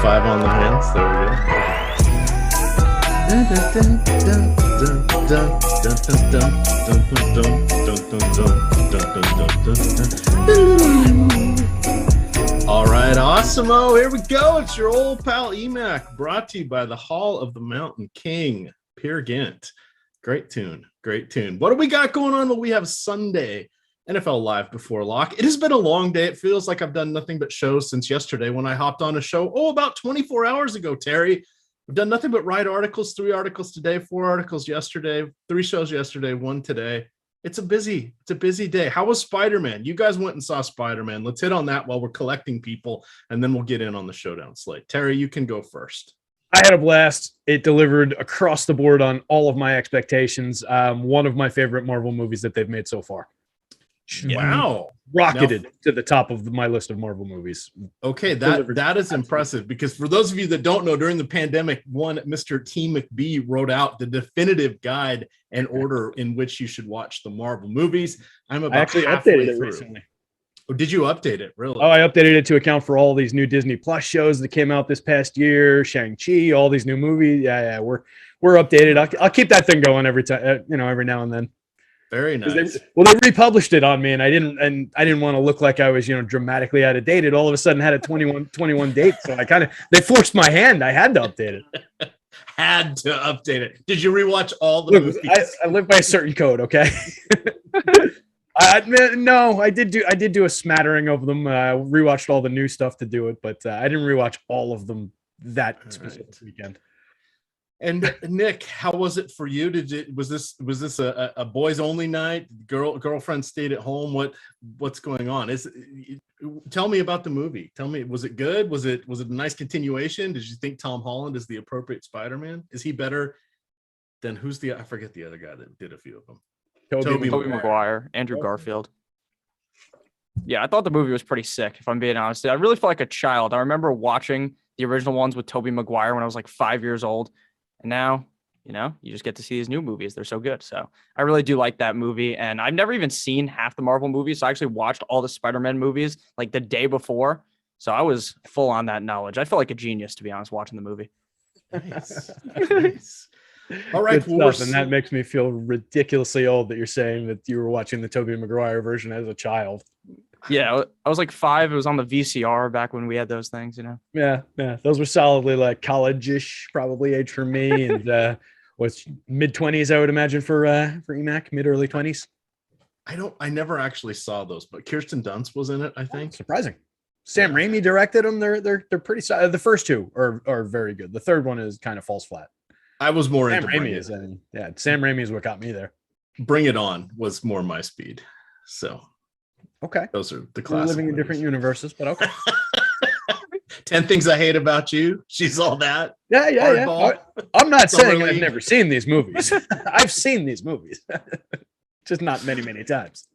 5 on the hands. There we go. All right, Awesemo, here we go. It's your old pal Emac, brought to you by the Hall of the Mountain King, Peer Gynt. Great tune, great tune. What do we got going on? Well, we have Sunday NFL Live before lock. It has been a long day. It feels like I've done nothing but shows since yesterday when I hopped on a show, about 24 hours ago, Terry. I've done nothing but write articles, 3 articles today, 4 articles yesterday, 3 shows yesterday, 1 today. It's a busy day. How was Spider-Man? You guys went and saw Spider-Man. Let's hit on that while we're collecting people, and then we'll get in on the showdown slate. Terry, you can go first. I had a blast. It delivered across the board on all of my expectations. One of my favorite Marvel movies that they've made so far. Wow. Rocketed to the top of my list of Marvel movies. Okay, that is impressive, because for those of you that don't know, during the pandemic, Mr. T. McBee wrote out the definitive guide and order in which you should watch the Marvel movies. I actually updated it recently. Oh, did you update it? Really? Oh, I updated it to account for all these new Disney Plus shows that came out this past year, Shang-Chi, all these new movies. Yeah, we're updated. I'll keep that thing going every time, every now and then. Very nice. They republished it on me, and I didn't want to look like I was, dramatically out of date. It all of a sudden had a 21 date, so they forced my hand. I had to update it. Had to update it. Did you rewatch all the movies? I live by a certain code, okay? No, I did do a smattering of them. Rewatched all the new stuff to do it, but I didn't rewatch all of them that specific weekend. And Nick, how was it for you? Was this a boys only night? Girlfriend stayed at home. What's going on? Tell me about the movie. Tell me, was it good? Was it a nice continuation? Did you think Tom Holland is the appropriate Spider-Man? Is he better than I forget the other guy that did a few of them. Tobey Maguire, Andrew Garfield. Yeah, I thought the movie was pretty sick, if I'm being honest. I really felt like a child. I remember watching the original ones with Tobey Maguire when I was like 5 years old. And now, you just get to see these new movies. They're so good. So I really do like that movie. And I've never even seen half the Marvel movies. So I actually watched all the Spider-Man movies like the day before. So I was full on that knowledge. I felt like a genius, to be honest, watching the movie. Nice. Nice. All right. And that makes me feel ridiculously old that you're saying that you were watching the Tobey Maguire version as a child. Yeah, I was like 5. It was on the VCR back when we had those things, Yeah. Those were solidly like college-ish, probably age for me, and was mid-20s, I would imagine, for EMAC, mid-early 20s. I never actually saw those, but Kirsten Dunst was in it, I think. Surprising. Sam Raimi directed them. They're pretty solid. The first 2 are very good. The third one is kind of falls flat. I was more Sam into Raimi Sam Raimi is what got me there. Bring It On was more my speed. So okay, those are the classic. We're living in different universes, but okay. 10 Things I Hate About You. She's all that. Yeah. I'm not saying I've never seen these movies. I've seen these movies, just not many times.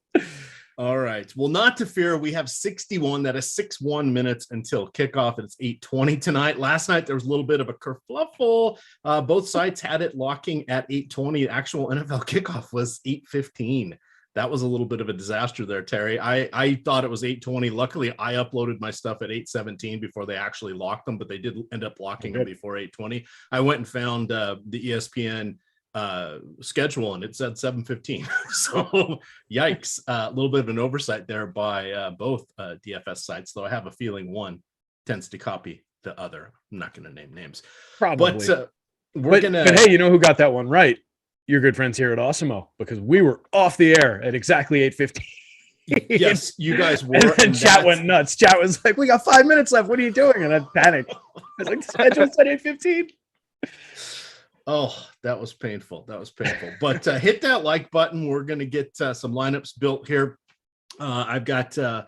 All right. Well, not to fear. We have 61. That is 61 minutes until kickoff. It's 8:20 tonight. Last night, there was a little bit of a kerfluffle. Both sides had it locking at 8:20. Actual NFL kickoff was 8:15. That was a little bit of a disaster there, Terry. I thought it was 8:20. Luckily, I uploaded my stuff at 8:17 before they actually locked them, but they did end up locking them before 8:20. I went and found the ESPN schedule, and it said 7:15. So yikes. A little bit of an oversight there by both DFS sites, though I have a feeling one tends to copy the other. I'm not going to name names. Probably. But but hey, you know who got that one right? Your good friends here at Awesemo, because we were off the air at exactly 8:15. Yes, you guys were. And chat went nuts. Chat was like, "We got 5 minutes left. What are you doing?" And I panicked. I was like, "The schedule said 8:15." Oh, that was painful. But hit that like button. We're going to get some lineups built here. I've got to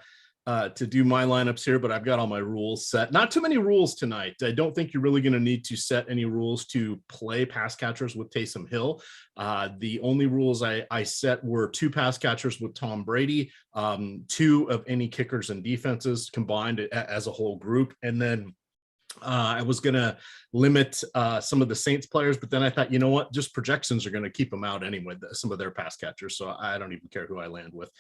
do my lineups here, but I've got all my rules set. Not too many rules tonight. I don't think you're really going to need to set any rules to play pass catchers with Taysom Hill. The only rules I set were 2 pass catchers with Tom Brady, 2 of any kickers and defenses combined as a whole group, and then I was going to limit some of the Saints players, but then I thought, you know what, just projections are going to keep them out anyway, some of their pass catchers. So I don't even care who I land with.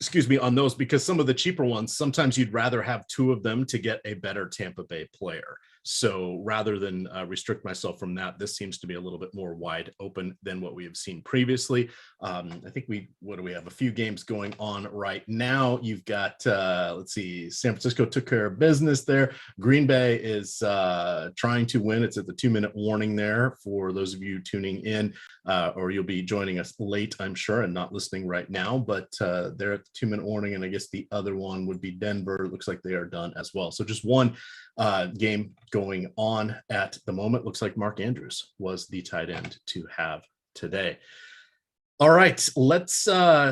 excuse me, on those, because some of the cheaper ones, sometimes you'd rather have two of them to get a better Tampa Bay player. So rather than restrict myself from that, this seems to be a little bit more wide open than what we have seen previously. I think we have a few games going on right now. You've got, let's see, San Francisco took care of business there. Green Bay is trying to win. It's at the 2-minute warning there for those of you tuning in, or you'll be joining us late, I'm sure, and not listening right now, but they're at the 2-minute warning. And I guess the other one would be Denver. It looks like they are done as well. So just one game going on at the moment. Looks like Mark Andrews was the tight end to have today. All right, let's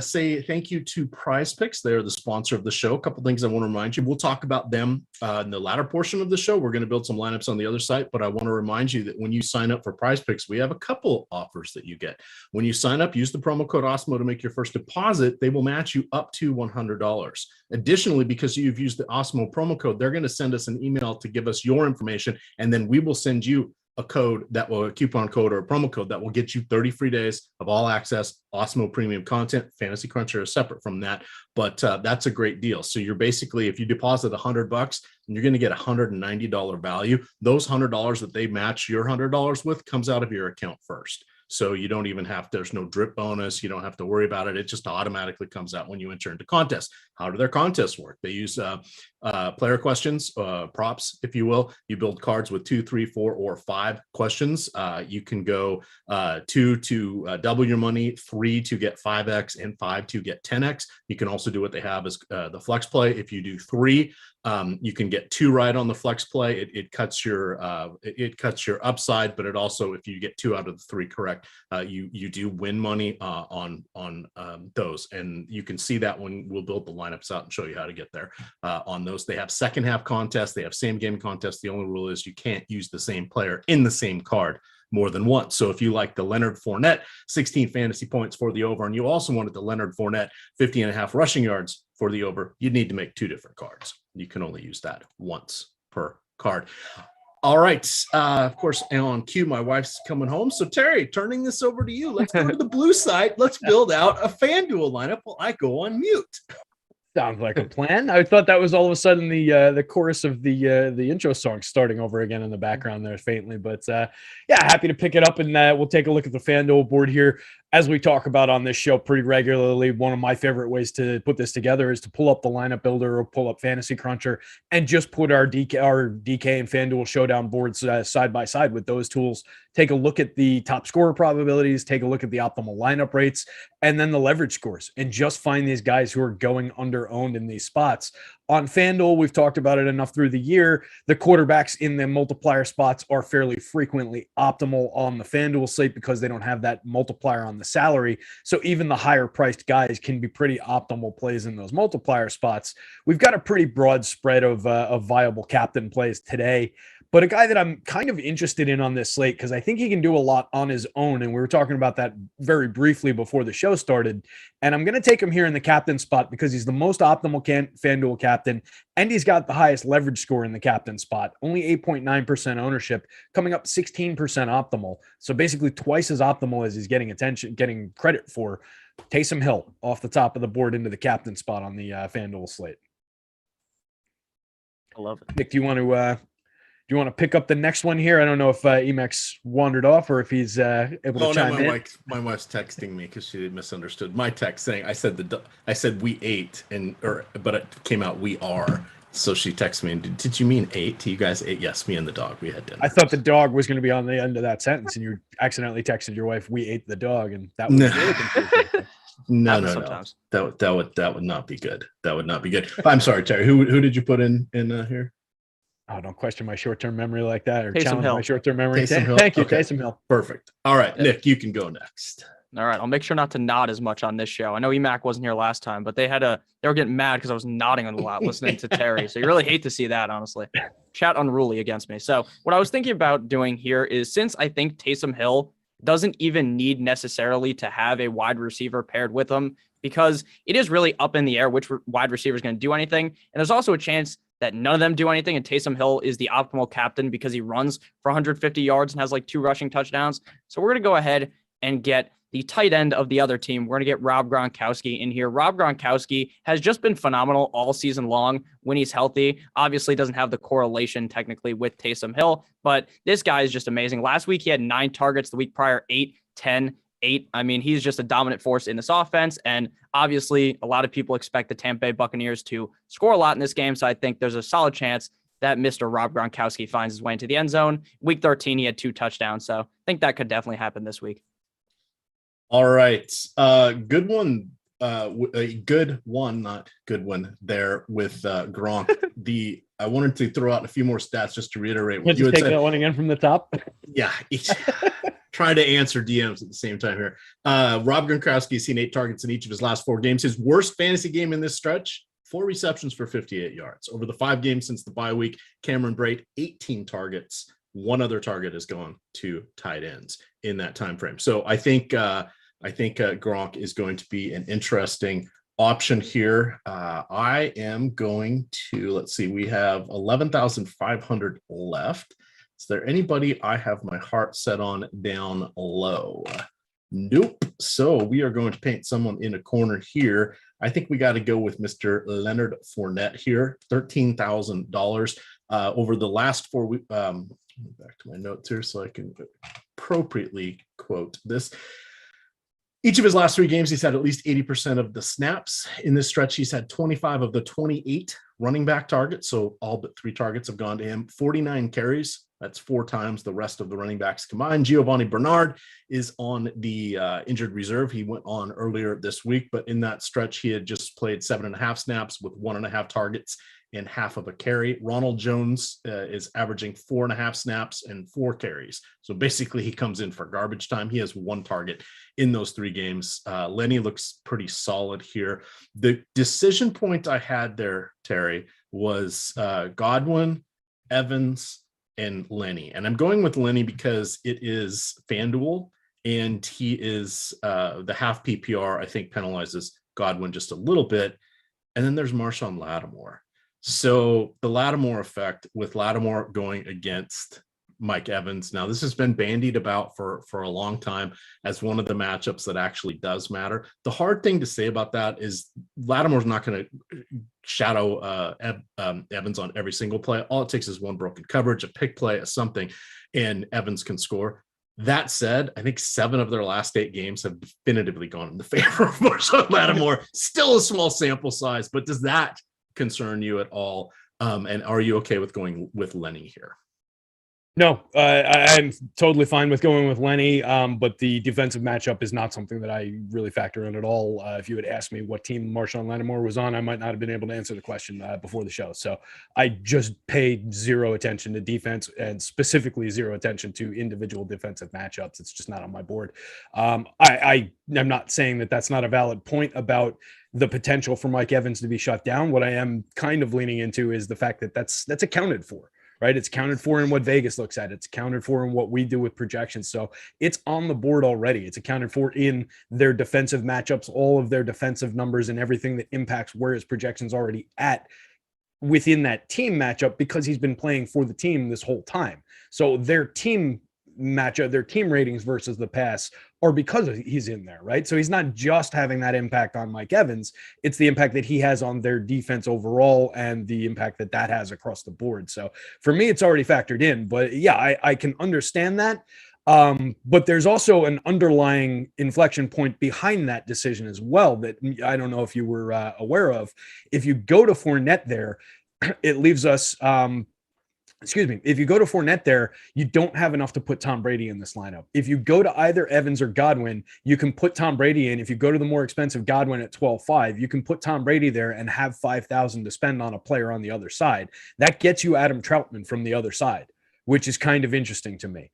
say thank you to Prize Picks. They're the sponsor of the show. A couple things I want to remind you. We'll talk about them in the latter portion of the show. We're going to build some lineups on the other site, but I want to remind you that when you sign up for Prize Picks, we have a couple offers that you get. When you sign up, use the promo code Awesemo to make your first deposit. They will match you up to $100. Additionally, because you've used the Awesemo promo code, they're going to send us an email to give us your information, and then we will send you a coupon code or a promo code that will get you 30 free days of all access Awesemo premium content. Fantasy Cruncher is separate from that, but that's a great deal. So you're basically, if you deposit $100, you're going to get $190 value. Those $100 that they match your $100 with comes out of your account first. So you don't even have, there's no drip bonus. You don't have to worry about it. It just automatically comes out when you enter into contests. How do their contests work? They use player questions, props, if you will. You build cards with 2, 3, 4, or 5 questions. You can go 2 to double your money, 3 to get 5x, and 5 to get 10x. You can also do what they have is the flex play. If you do 3, you can get 2 right on the flex play. It cuts your upside, but it also, if you get 2 out of the 3 correct, you do win money on those. And you can see that when we'll build the lineups out and show you how to get there on those. They have second half contests. They have same game contests. The only rule is you can't use the same player in the same card more than once. So if you like the Leonard Fournette 16 fantasy points for the over, and you also wanted the Leonard Fournette 50.5 rushing yards for the over, you'd need to make 2 different cards. You can only use that once per card. All right. Of course, on cue, my wife's coming home. So Terry, turning this over to you. Let's go to the blue site. Let's build out a FanDuel lineup while I go on mute. Sounds like a plan. I thought that was all of a sudden the chorus of the intro song starting over again in the background there faintly. But yeah, happy to pick it up, and we'll take a look at the FanDuel board here. As we talk about on this show pretty regularly, one of my favorite ways to put this together is to pull up the lineup builder or pull up Fantasy Cruncher and just put our DK and FanDuel Showdown boards side by side with those tools. Take a look at the top scorer probabilities, take a look at the optimal lineup rates, and then the leverage scores, and just find these guys who are going under owned in these spots. On FanDuel, we've talked about it enough through the year. The quarterbacks in the multiplier spots are fairly frequently optimal on the FanDuel slate because they don't have that multiplier on the salary. So even the higher priced guys can be pretty optimal plays in those multiplier spots. We've got a pretty broad spread of viable captain plays today. But a guy that I'm kind of interested in on this slate, because I think he can do a lot on his own. And we were talking about that very briefly before the show started. And I'm going to take him here in the captain spot because he's the most optimal FanDuel captain. And he's got the highest leverage score in the captain spot, only 8.9% ownership, coming up 16% optimal. So basically twice as optimal as he's getting credit for. Taysom Hill off the top of the board into the captain spot on the FanDuel slate. I love it. Nick, do you want to pick up the next one here? I don't know if Emacs wandered off or if he's able to chime in. My wife's texting me because she misunderstood my text saying I said we ate but it came out we are. So she texted me and did you mean 8? You guys ate? Yes, me and the dog. We had dinner. I thought the dog was going to be on the end of that sentence, and you accidentally texted your wife, "We ate the dog," and that was really confusing. No. That would not be good. That would not be good. I'm sorry, Terry. Who did you put in here? Oh, don't question my short-term memory like that, or Taysom challenge Hill. my short-term memory. Taysom Hill. Thank you, Okay. Taysom Hill. Perfect. All right, Nick, you can go next. All right, I'll make sure not to nod as much on this show. I know EMAC wasn't here last time, but they were getting mad because I was nodding a lot listening to Terry. So you really hate to see that, honestly. Chat unruly against me. So what I was thinking about doing here is, since I think Taysom Hill doesn't even need necessarily to have a wide receiver paired with him, because it is really up in the air which wide receiver is going to do anything. And there's also a chance that none of them do anything, and Taysom Hill is the optimal captain because he runs for 150 yards and has like 2 rushing touchdowns. So we're going to go ahead and get the tight end of the other team. We're going to get Rob Gronkowski in here. Rob Gronkowski has just been phenomenal all season long when he's healthy. Obviously doesn't have the correlation technically with Taysom Hill, but this guy is just amazing. Last week, he had 9 targets. The week prior, 8, 10, 8. I mean, he's just a dominant force in this offense. And obviously, a lot of people expect the Tampa Bay Buccaneers to score a lot in this game. So I think there's a solid chance that Mr. Rob Gronkowski finds his way into the end zone. Week 13, he had 2 touchdowns. So I think that could definitely happen this week. All right. Good one. A good one, not good one there with Gronk. I wanted to throw out a few more stats just to reiterate what you had take said. That one again from the top. Yeah. Trying to answer DMs at the same time here. Rob Gronkowski has seen 8 targets in each of his last 4 games. His worst fantasy game in this stretch, 4 receptions for 58 yards. Over the 5 games since the bye week, Cameron Brate, 18 targets. 1 other target has gone to tight ends in that time frame. So I think Gronk is going to be an interesting option here. I am going to, let's see, we have 11,500 left. Is there anybody I have my heart set on down low? Nope. So we are going to paint someone in a corner here. I think we got to go with Mr. Leonard Fournette here, $13,000 over the last 4 weeks. Back to my notes here so I can appropriately quote this. Each of his last 3 games, he's had at least 80% of the snaps. In this stretch, he's had 25 of the 28 running back targets. So all but 3 targets have gone to him. 49 carries. That's 4 times the rest of the running backs combined. Giovanni Bernard is on the injured reserve. He went on earlier this week, but in that stretch, he had just played 7.5 snaps with 1.5 targets and half of a carry. Ronald Jones is averaging 4.5 snaps and 4 carries. So basically he comes in for garbage time. He has 1 target in those 3 games. Lenny looks pretty solid here. The decision point I had there, Terry, was Godwin, Evans, and Lenny. And I'm going with Lenny because it is FanDuel and he is the half PPR, I think penalizes Godwin just a little bit. And then there's Marshawn Lattimore. So the Lattimore effect with Lattimore going against Mike Evans. Now, this has been bandied about for a long time as one of the matchups that actually does matter. The hard thing to say about that is Lattimore's not going to shadow Evans on every single play. All it takes is 1 broken coverage, a pick play, a something, and Evans can score. That said, I think 7 of their last 8 games have definitively gone in the favor of Marshawn Lattimore. Still a small sample size, but does that concern you at all? And are you okay with going with Lenny here? No, I'm totally fine with going with Lenny, but the defensive matchup is not something that I really factor in at all. If you had asked me what team Marshawn Lattimore was on, I might not have been able to answer the question before the show. So I just paid 0 attention to defense and specifically 0 attention to individual defensive matchups. It's just not on my board. I'm not saying that that's not a valid point about the potential for Mike Evans to be shut down. What I am kind of leaning into is the fact that that's accounted for. Right? It's counted for in what Vegas looks at. It's accounted for in what we do with projections. So it's on the board already. It's accounted for in their defensive matchups, all of their defensive numbers and everything that impacts where his projections already at within that team matchup because he's been playing for the team this whole time. So their team matchup, their team ratings versus the pass are because he's in there, right? So he's not just having that impact on Mike Evans. It's the impact that he has on their defense overall and the impact that that has across the board. So for me, it's already factored in, but yeah, I can understand that. But there's also an underlying inflection point behind that decision as well that I don't know if you were aware of. If you go to Fournette there, it leaves us if you go to Fournette there, you don't have enough to put Tom Brady in this lineup. If you go to either Evans or Godwin, you can put Tom Brady in. If you go to the more expensive Godwin at 12.5, you can put Tom Brady there and have $5,000 to spend on a player on the other side. That gets you Adam Troutman from the other side, which is kind of interesting to me.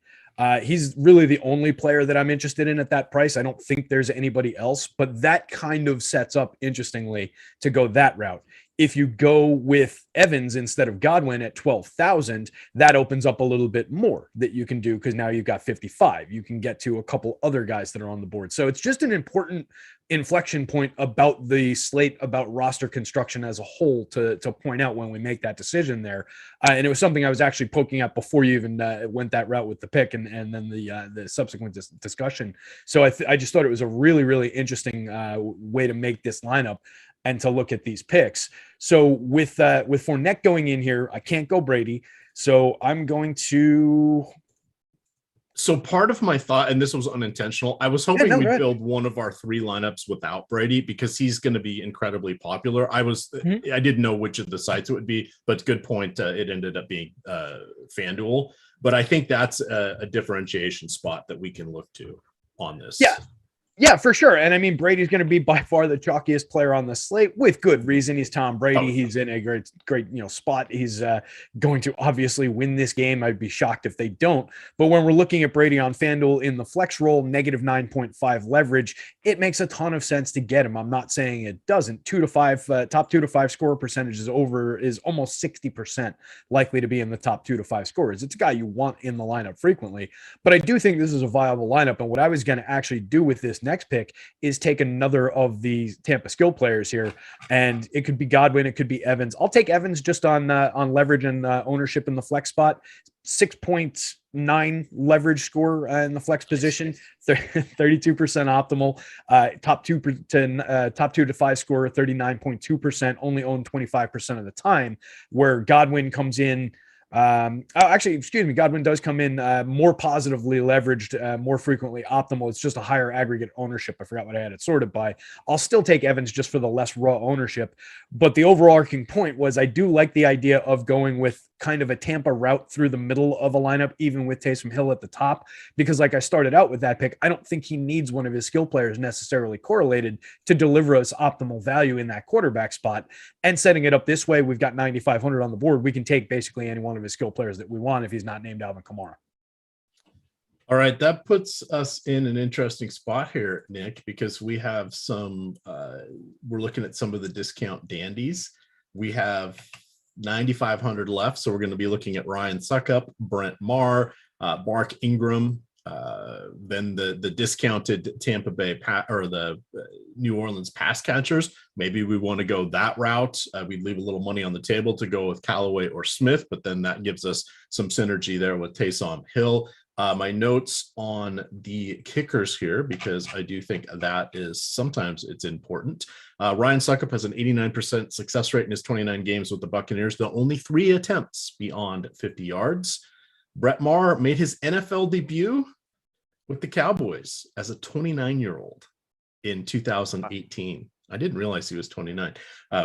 He's really the only player that I'm interested in at that price. I don't think there's anybody else, but that kind of sets up interestingly to go that route. If you go with Evans instead of Godwin at 12,000, that opens up a little bit more that you can do, because now you've got 55. You can get to a couple other guys that are on the board. So it's just an important inflection point about the slate, about roster construction as a whole to point out when we make that decision there. And it was something I was actually poking at before you even went that route with the pick and then the subsequent discussion. So I just thought it was a really, really interesting way to make this lineup and to look at these picks. So with Fournette going in here, I can't go Brady. So I'm going to. So part of my thought, and this was unintentional, I was hoping we'd build one of our 3 lineups without Brady, because he's going to be incredibly popular. I didn't know which of the sites it would be, but good point. It ended up being FanDuel, but I think that's a differentiation spot that we can look to on this. Yeah, for sure. And I mean, Brady's going to be by far the chalkiest player on the slate, with good reason. He's Tom Brady. He's in a great, spot. He's going to obviously win this game. I'd be shocked if they don't. But when we're looking at Brady on FanDuel in the flex roll, negative 9.5 leverage, it makes a ton of sense to get him. I'm not saying it doesn't. 2 to 5, top 2 to 5 scorer percentage is almost 60% likely to be in the top 2 to 5 scorers. It's a guy you want in the lineup frequently. But I do think this is a viable lineup. And what I was going to actually do with this next pick is take another of the Tampa skill players here, and it could be Godwin, it could be Evans. I'll take Evans just on leverage and ownership in the flex spot. 6.9 leverage score in the flex position, 32% optimal. Top 2 to 5 score, 39.2%. Only owned 25% of the time. Where Godwin comes in. Godwin does come in more positively leveraged, more frequently optimal. It's just a higher aggregate ownership. I forgot what I had it sorted by. I'll still take Evans just for the less raw ownership. But the overarching point was I do like the idea of going with kind of a Tampa route through the middle of a lineup, even with Taysom Hill at the top, because like I started out with that pick, I don't think he needs one of his skill players necessarily correlated to deliver us optimal value in that quarterback spot. And setting it up this way, we've got 9,500 on the board. We can take basically any one of his skill players that we want if he's not named Alvin Kamara. All right, that puts us in an interesting spot here, Nick, because we have we're looking at some of the discount dandies. We have 9,500 left, so we're going to be looking at Ryan Suckup, Brent Maher, Mark Ingram, then the discounted Tampa Bay or the New Orleans pass catchers. Maybe we want to go that route. We'd leave a little money on the table to go with Callaway or Smith, but then that gives us some synergy there with Taysom Hill. My notes on the kickers here, because I do think that is sometimes it's important. Ryan Suckup has an 89% success rate in his 29 games with the Buccaneers, though only 3 attempts beyond 50 yards. Brett Maher made his NFL debut with the Cowboys as a 29-year-old in 2018. I didn't realize he was 29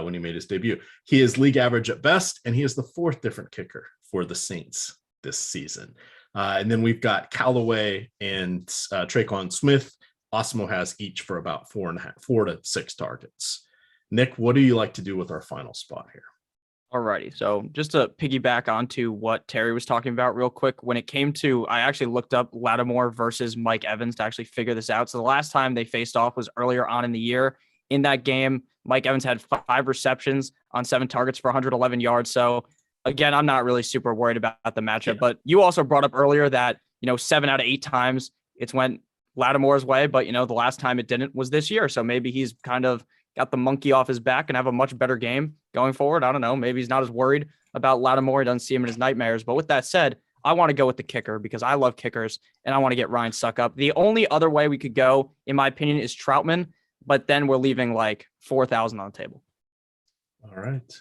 when he made his debut. He is league average at best, and he is the 4th different kicker for the Saints this season. And then we've got Callaway and Traquan Smith. Awesemo has each for about 4 to 6 targets. Nick, what do you like to do with our final spot here? Alrighty. So just to piggyback onto what Terry was talking about real quick, when it came to, I actually looked up Lattimore versus Mike Evans to actually figure this out. So the last time they faced off was earlier on in the year. In that game, Mike Evans had 5 receptions on 7 targets for 111 yards. So again, I'm not really super worried about the matchup, but you also brought up earlier that, 7 out of 8 times it's went Lattimore's way, but the last time it didn't was this year. So maybe he's kind of got the monkey off his back and have a much better game going forward. I don't know. Maybe he's not as worried about Lattimore. He doesn't see him in his nightmares. But with that said, I want to go with the kicker because I love kickers and I want to get Ryan Suckup. The only other way we could go, in my opinion, is Troutman, but then we're leaving like 4,000 on the table. All right.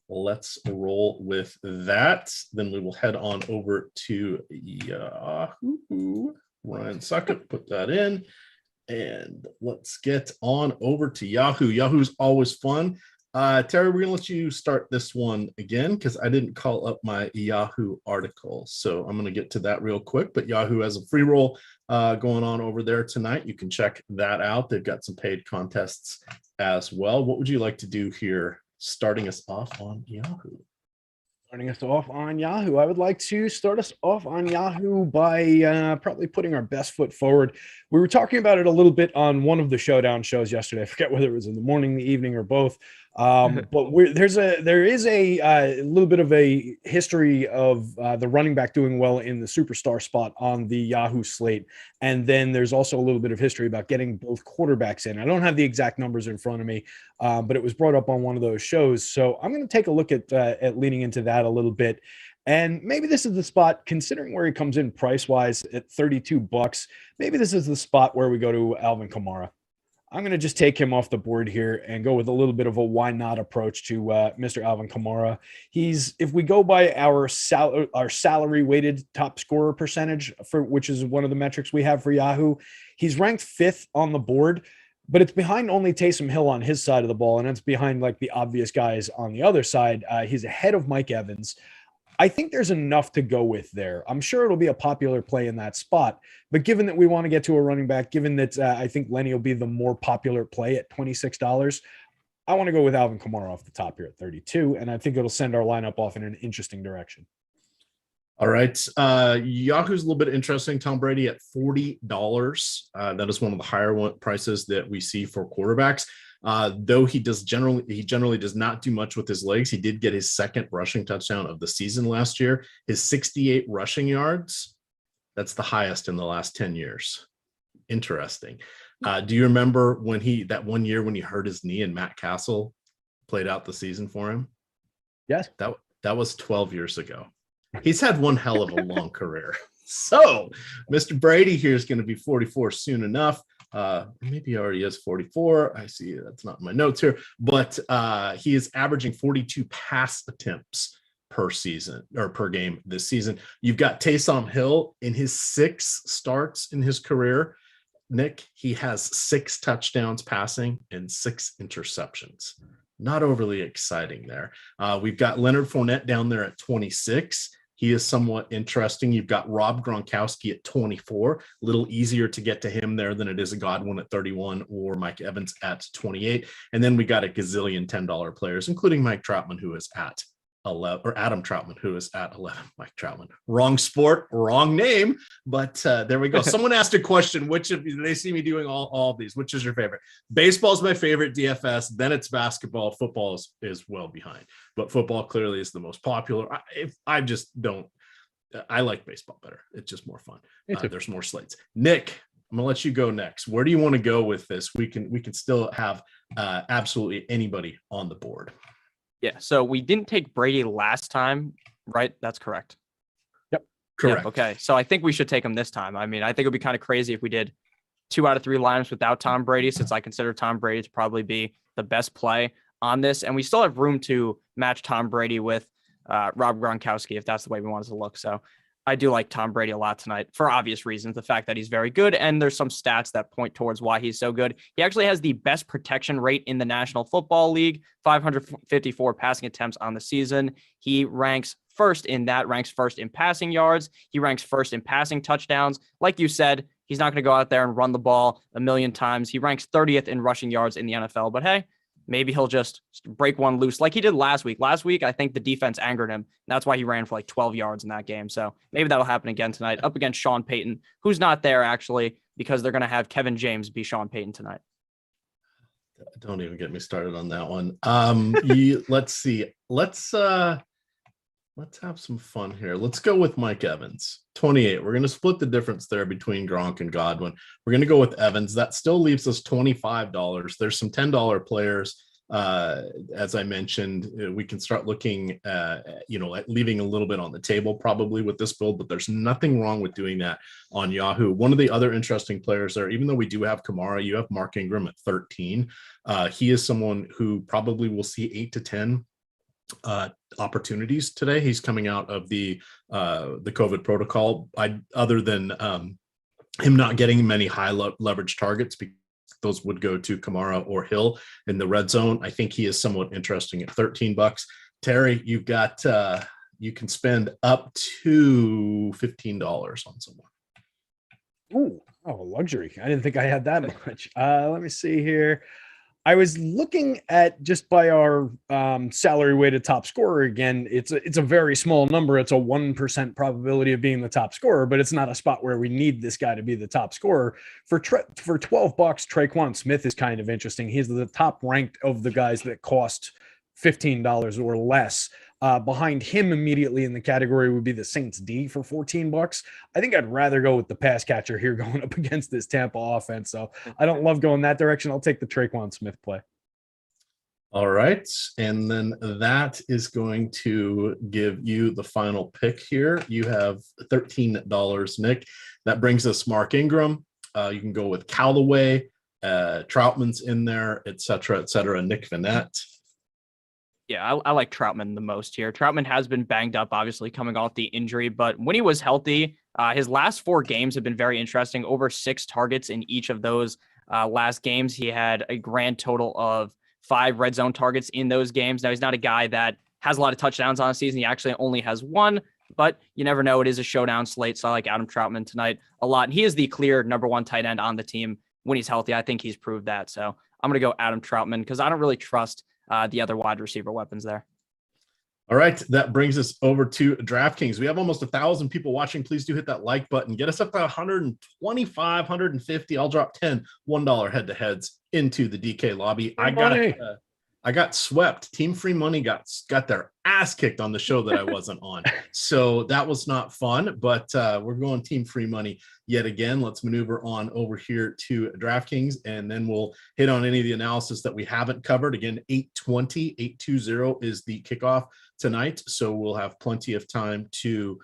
Well, let's roll with that. Then we will head on over to Yahoo. Ryan Suckup, put that in. And let's get on over to Yahoo. Yahoo's always fun. Terry, we're going to let you start this one again because I didn't call up my Yahoo article. So I'm going to get to that real quick. But Yahoo has a free roll going on over there tonight. You can check that out. They've got some paid contests as well. What would you like to do here, starting us off on Yahoo? Starting us off on Yahoo. I would like to start us off on Yahoo by probably putting our best foot forward. We were talking about it a little bit on one of the Showdown shows yesterday. I forget whether it was in the morning, the evening, or both. But there is a little bit of a history of the running back doing well in the superstar spot on the Yahoo slate, and then there's also a little bit of history about getting both quarterbacks in. I don't have the exact numbers in front of me, but it was brought up on one of those shows. So I'm going to take a look at leaning into that a little bit. And maybe this is the spot, considering where he comes in price-wise at $32. Maybe this is the spot where we go to Alvin Kamara. I'm going to just take him off the board here and go with a little bit of a why not approach to Mr. Alvin Kamara. If we go by our salary weighted top scorer percentage, which is one of the metrics we have for Yahoo, he's ranked 5th on the board, but it's behind only Taysom Hill on his side of the ball, and it's behind like the obvious guys on the other side. He's ahead of Mike Evans. I think there's enough to go with there. I'm sure it'll be a popular play in that spot, but given that we want to get to a running back, given that I think Lenny will be the more popular play at $26, I want to go with Alvin Kamara off the top here at 32, and I think it'll send our lineup off in an interesting direction. All right. Yahoo's a little bit interesting. Tom Brady at $40. That is one of the higher prices that we see for quarterbacks. Though he generally does not do much with his legs. He did get his second rushing touchdown of the season last year. His 68 rushing yards, that's the highest in the last 10 years. Interesting. Do you remember that one year when he hurt his knee and Matt Castle played out the season for him? Yes. That was 12 years ago. He's had one hell of a long career. So Mr. Brady here is going to be 44 soon enough. Maybe he already is 44. I see that's not in my notes here, but he is averaging 42 pass attempts per season or per game this season. You've got Taysom Hill in his 6 starts in his career. Nick, he has 6 touchdowns passing and 6 interceptions. Not overly exciting there. We've got Leonard Fournette down there at 26. He is somewhat interesting. You've got Rob Gronkowski at 24. A little easier to get to him there than it is a Godwin at 31 or Mike Evans at 28. And then we got a gazillion $10 players, including Mike Troutman, who is at 11, or Adam Troutman, who is at 11. Mike Troutman. Wrong sport, wrong name, but there we go. Someone asked a question, which of you, they see me doing all of these, which is your favorite? Baseball's my favorite DFS, then it's basketball. Football is well behind, but football clearly is the most popular. I like baseball better. It's just more fun. There's more slates. Nick, I'm gonna let you go next. Where do you want to go with this? We can still have absolutely anybody on the board. Yeah, so we didn't take Brady last time, right? That's correct. Yep. Correct. Yep, okay, so I think we should take him this time. I mean, I think it would be kind of crazy if we did 2 out of 3 lineups without Tom Brady, since I consider Tom Brady to probably be the best play on this. And we still have room to match Tom Brady with Rob Gronkowski, if that's the way we want it to look. So I do like Tom Brady a lot tonight for obvious reasons. The fact that he's very good, and there's some stats that point towards why he's so good. He actually has the best protection rate in the National Football League, 554 passing attempts on the season. He ranks first in that, ranks first in passing yards. He ranks first in passing touchdowns. Like you said, he's not going to go out there and run the ball a million times. He ranks 30th in rushing yards in the NFL, but hey, maybe he'll just break one loose like he did last week. Last week, I think the defense angered him. That's why he ran for like 12 yards in that game. So maybe that'll happen again tonight up against Sean Payton, who's not there actually, because they're going to have Kevin James be Sean Payton tonight. Don't even get me started on that one. Let's see. Let's have some fun here. Let's go with Mike Evans, 28. We're going to split the difference there between Gronk and Godwin. We're going to go with Evans. That still leaves us $25. There's some $10 players. As I mentioned, we can start looking, at leaving a little bit on the table probably with this build, but there's nothing wrong with doing that on Yahoo. One of the other interesting players there, even though we do have Kamara, you have Mark Ingram at 13. He is someone who probably will see 8 to 10 opportunities today. He's coming out of the COVID protocol. Other than him not getting many high leverage targets, because those would go to Kamara or Hill in the red zone. I think he is somewhat interesting at $13. Terry, you've got you can spend up to $15 on someone. Ooh, luxury. I didn't think I had that much. Let me see here. I was looking at just by our salary weighted top scorer again. It's a very small number. It's a 1% probability of being the top scorer, but it's not a spot where we need this guy to be the top scorer. For $12, Traquan Smith is kind of interesting. He's the top ranked of the guys that cost $15 or less. Behind him immediately in the category would be the Saints D for $14. I think I'd rather go with the pass catcher here going up against this Tampa offense. So I don't love going that direction. I'll take the Traquan Smith play. All right. And then that is going to give you the final pick here. You have $13, Nick. That brings us Mark Ingram. You can go with Callaway, Troutman's in there, et cetera, Nick Fournette. Yeah, I like Troutman the most here. Troutman has been banged up, obviously, coming off the injury, but when he was healthy, his last 4 games have been very interesting. Over 6 targets in each of those last games. He had a grand total of 5 red zone targets in those games. Now, he's not a guy that has a lot of touchdowns on a season. He actually only has 1, but you never know. It is a showdown slate, so I like Adam Troutman tonight a lot. And he is the clear number 1 tight end on the team when he's healthy. I think he's proved that. So I'm going to go Adam Troutman because I don't really trust the other wide receiver weapons there. All right, that brings us over to DraftKings. We have almost 1,000 people watching. Please do hit that like button. Get us up to 125, 150. I'll drop 10 $1 head-to-heads into the DK lobby. I got swept. Team Free Money got their ass kicked on the show that I wasn't on. So that was not fun, but we're going Team Free Money yet again. Let's maneuver on over here to DraftKings, and then we'll hit on any of the analysis that we haven't covered. Again, 8:20 is the kickoff tonight. So we'll have plenty of time to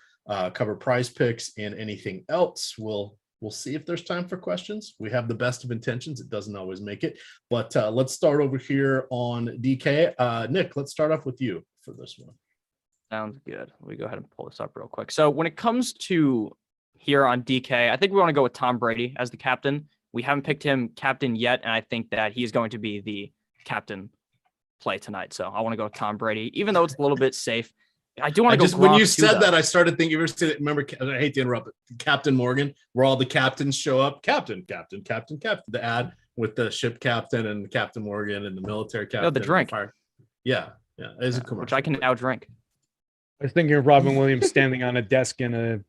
cover prize picks and anything else. We'll see if there's time for questions. We have the best of intentions. It doesn't always make it. But let's start over here on DK. Nick, let's start off with you for this one. Sounds good. Let me go ahead and pull this up real quick. So when it comes to here on DK, I think we want to go with Tom Brady as the captain. We haven't picked him captain yet, and I think that he's going to be the captain play tonight. So I want to go with Tom Brady, even though it's a little bit safe. I do want to go. When you said that, I started thinking. Remember, I hate to interrupt, Captain Morgan, where all the captains show up. Captain. The ad with the ship captain and Captain Morgan and the military captain. No, the drink. Yeah, it's a commercial, which I can now drink. I was thinking of Robin Williams standing on a desk in a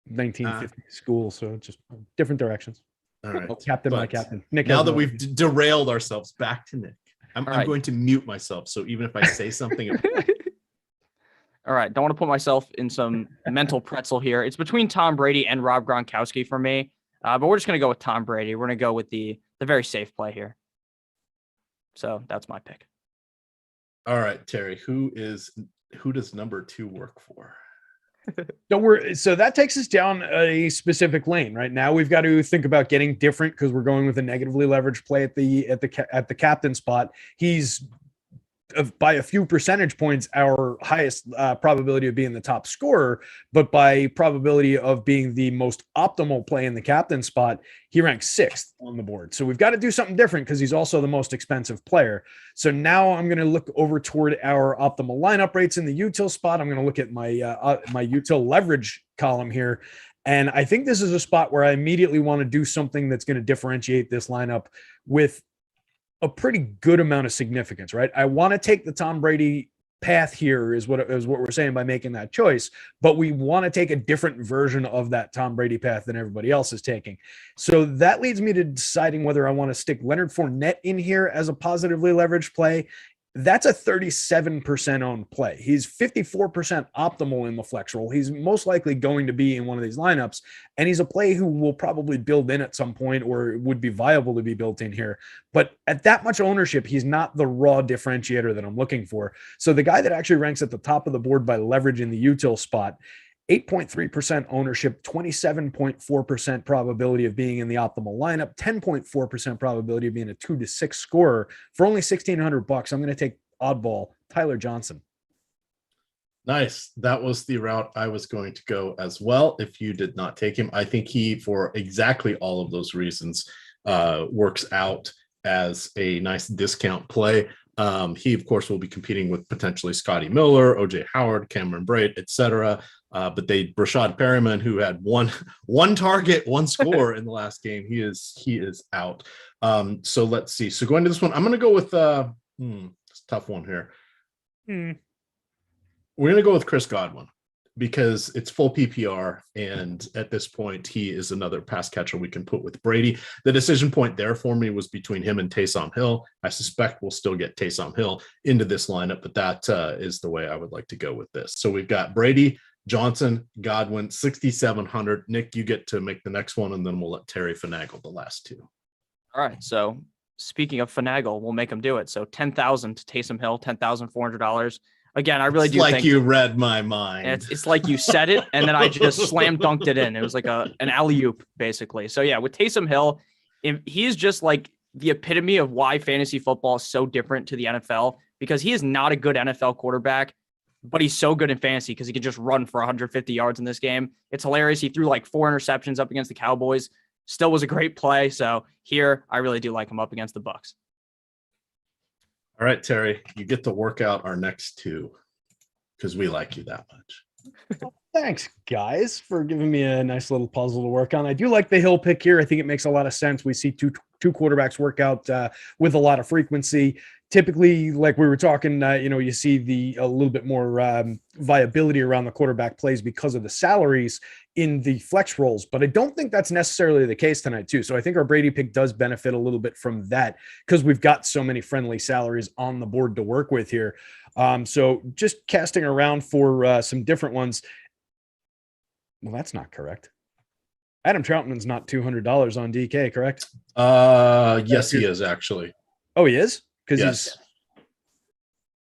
1950 school, so just different directions. All right, Captain, my captain. Nick. Now that we've derailed ourselves, back to Nick. I'm going to mute myself, so even if I say something. All right, don't want to put myself in some mental pretzel here. It's between Tom Brady and Rob Gronkowski for me, but we're just going to go with Tom Brady. We're going to go with the very safe play here. So that's my pick. All right, Terry, who does number 2 work for? Don't worry. So that takes us down a specific lane. Right now, we've got to think about getting different because we're going with a negatively leveraged play at the captain spot. He's by a few percentage points our highest probability of being the top scorer, but by probability of being the most optimal play in the captain spot, he ranks 6th on the board. So we've got to do something different because he's also the most expensive player. So now I'm going to look over toward our optimal lineup rates in the util spot. I'm going to look at my util leverage column here. And I think this is a spot where I immediately want to do something that's going to differentiate this lineup with a pretty good amount of significance, right? I want to take the Tom Brady path here is what we're saying by making that choice, but we want to take a different version of that Tom Brady path than everybody else is taking. So that leads me to deciding whether I want to stick Leonard Fournette in here as a positively leveraged play. That's a 37% owned play. He's 54% optimal in the flex role. He's most likely going to be in one of these lineups, and he's a play who will probably build in at some point or would be viable to be built in here. But at that much ownership, he's not the raw differentiator that I'm looking for. So the guy that actually ranks at the top of the board by leverage in the util spot, 8.3% ownership, 27.4% probability of being in the optimal lineup, 10.4% probability of being a 2 to 6 scorer for only $1,600. I'm going to take oddball Tyler Johnson. Nice. That was the route I was going to go as well. If you did not take him, I think he, for exactly all of those reasons, works out as a nice discount play. He, of course, will be competing with potentially Scotty Miller, OJ Howard, Cameron Brate, etc. But Rashad Perriman, who had one target, one score in the last game, he is out. So let's see. So going to this one, I'm going to go with it's a tough one here. We're going to go with Chris Godwin because it's full PPR, and at this point, he is another pass catcher we can put with Brady. The decision point there for me was between him and Taysom Hill. I suspect we'll still get Taysom Hill into this lineup, but that is the way I would like to go with this. So we've got Brady, Johnson, Godwin, 6,700. Nick, you get to make the next one, and then we'll let Terry finagle the last two. All right. So speaking of finagle, we'll make him do it. So 10,000 to Taysom Hill, $10,400. Again, I really do think you read my mind. It's like you said it, and then I just slam dunked it in. It was like an alley-oop, basically. So yeah, with Taysom Hill, he's just like the epitome of why fantasy football is so different to the NFL, because he is not a good NFL quarterback, but he's so good in fantasy because he can just run for 150 yards in this game. It's hilarious. He threw like 4 interceptions up against the Cowboys. Still was a great play. So here, I really do like him up against the Bucs. All right, Terry, you get to work out our next two because we like you that much. Thanks, guys, for giving me a nice little puzzle to work on. I do like the Hill pick here. I think it makes a lot of sense. We see two quarterbacks work out with a lot of frequency. Typically, like we were talking, you see a little bit more viability around the quarterback plays because of the salaries in the flex roles, but I don't think that's necessarily the case tonight too. So I think our Brady pick does benefit a little bit from that because we've got so many friendly salaries on the board to work with here. So just casting around for some different ones. Well, that's not correct. Adam Troutman's not $200 on DK, correct? Yes, he is actually. Oh, he is? Because yes.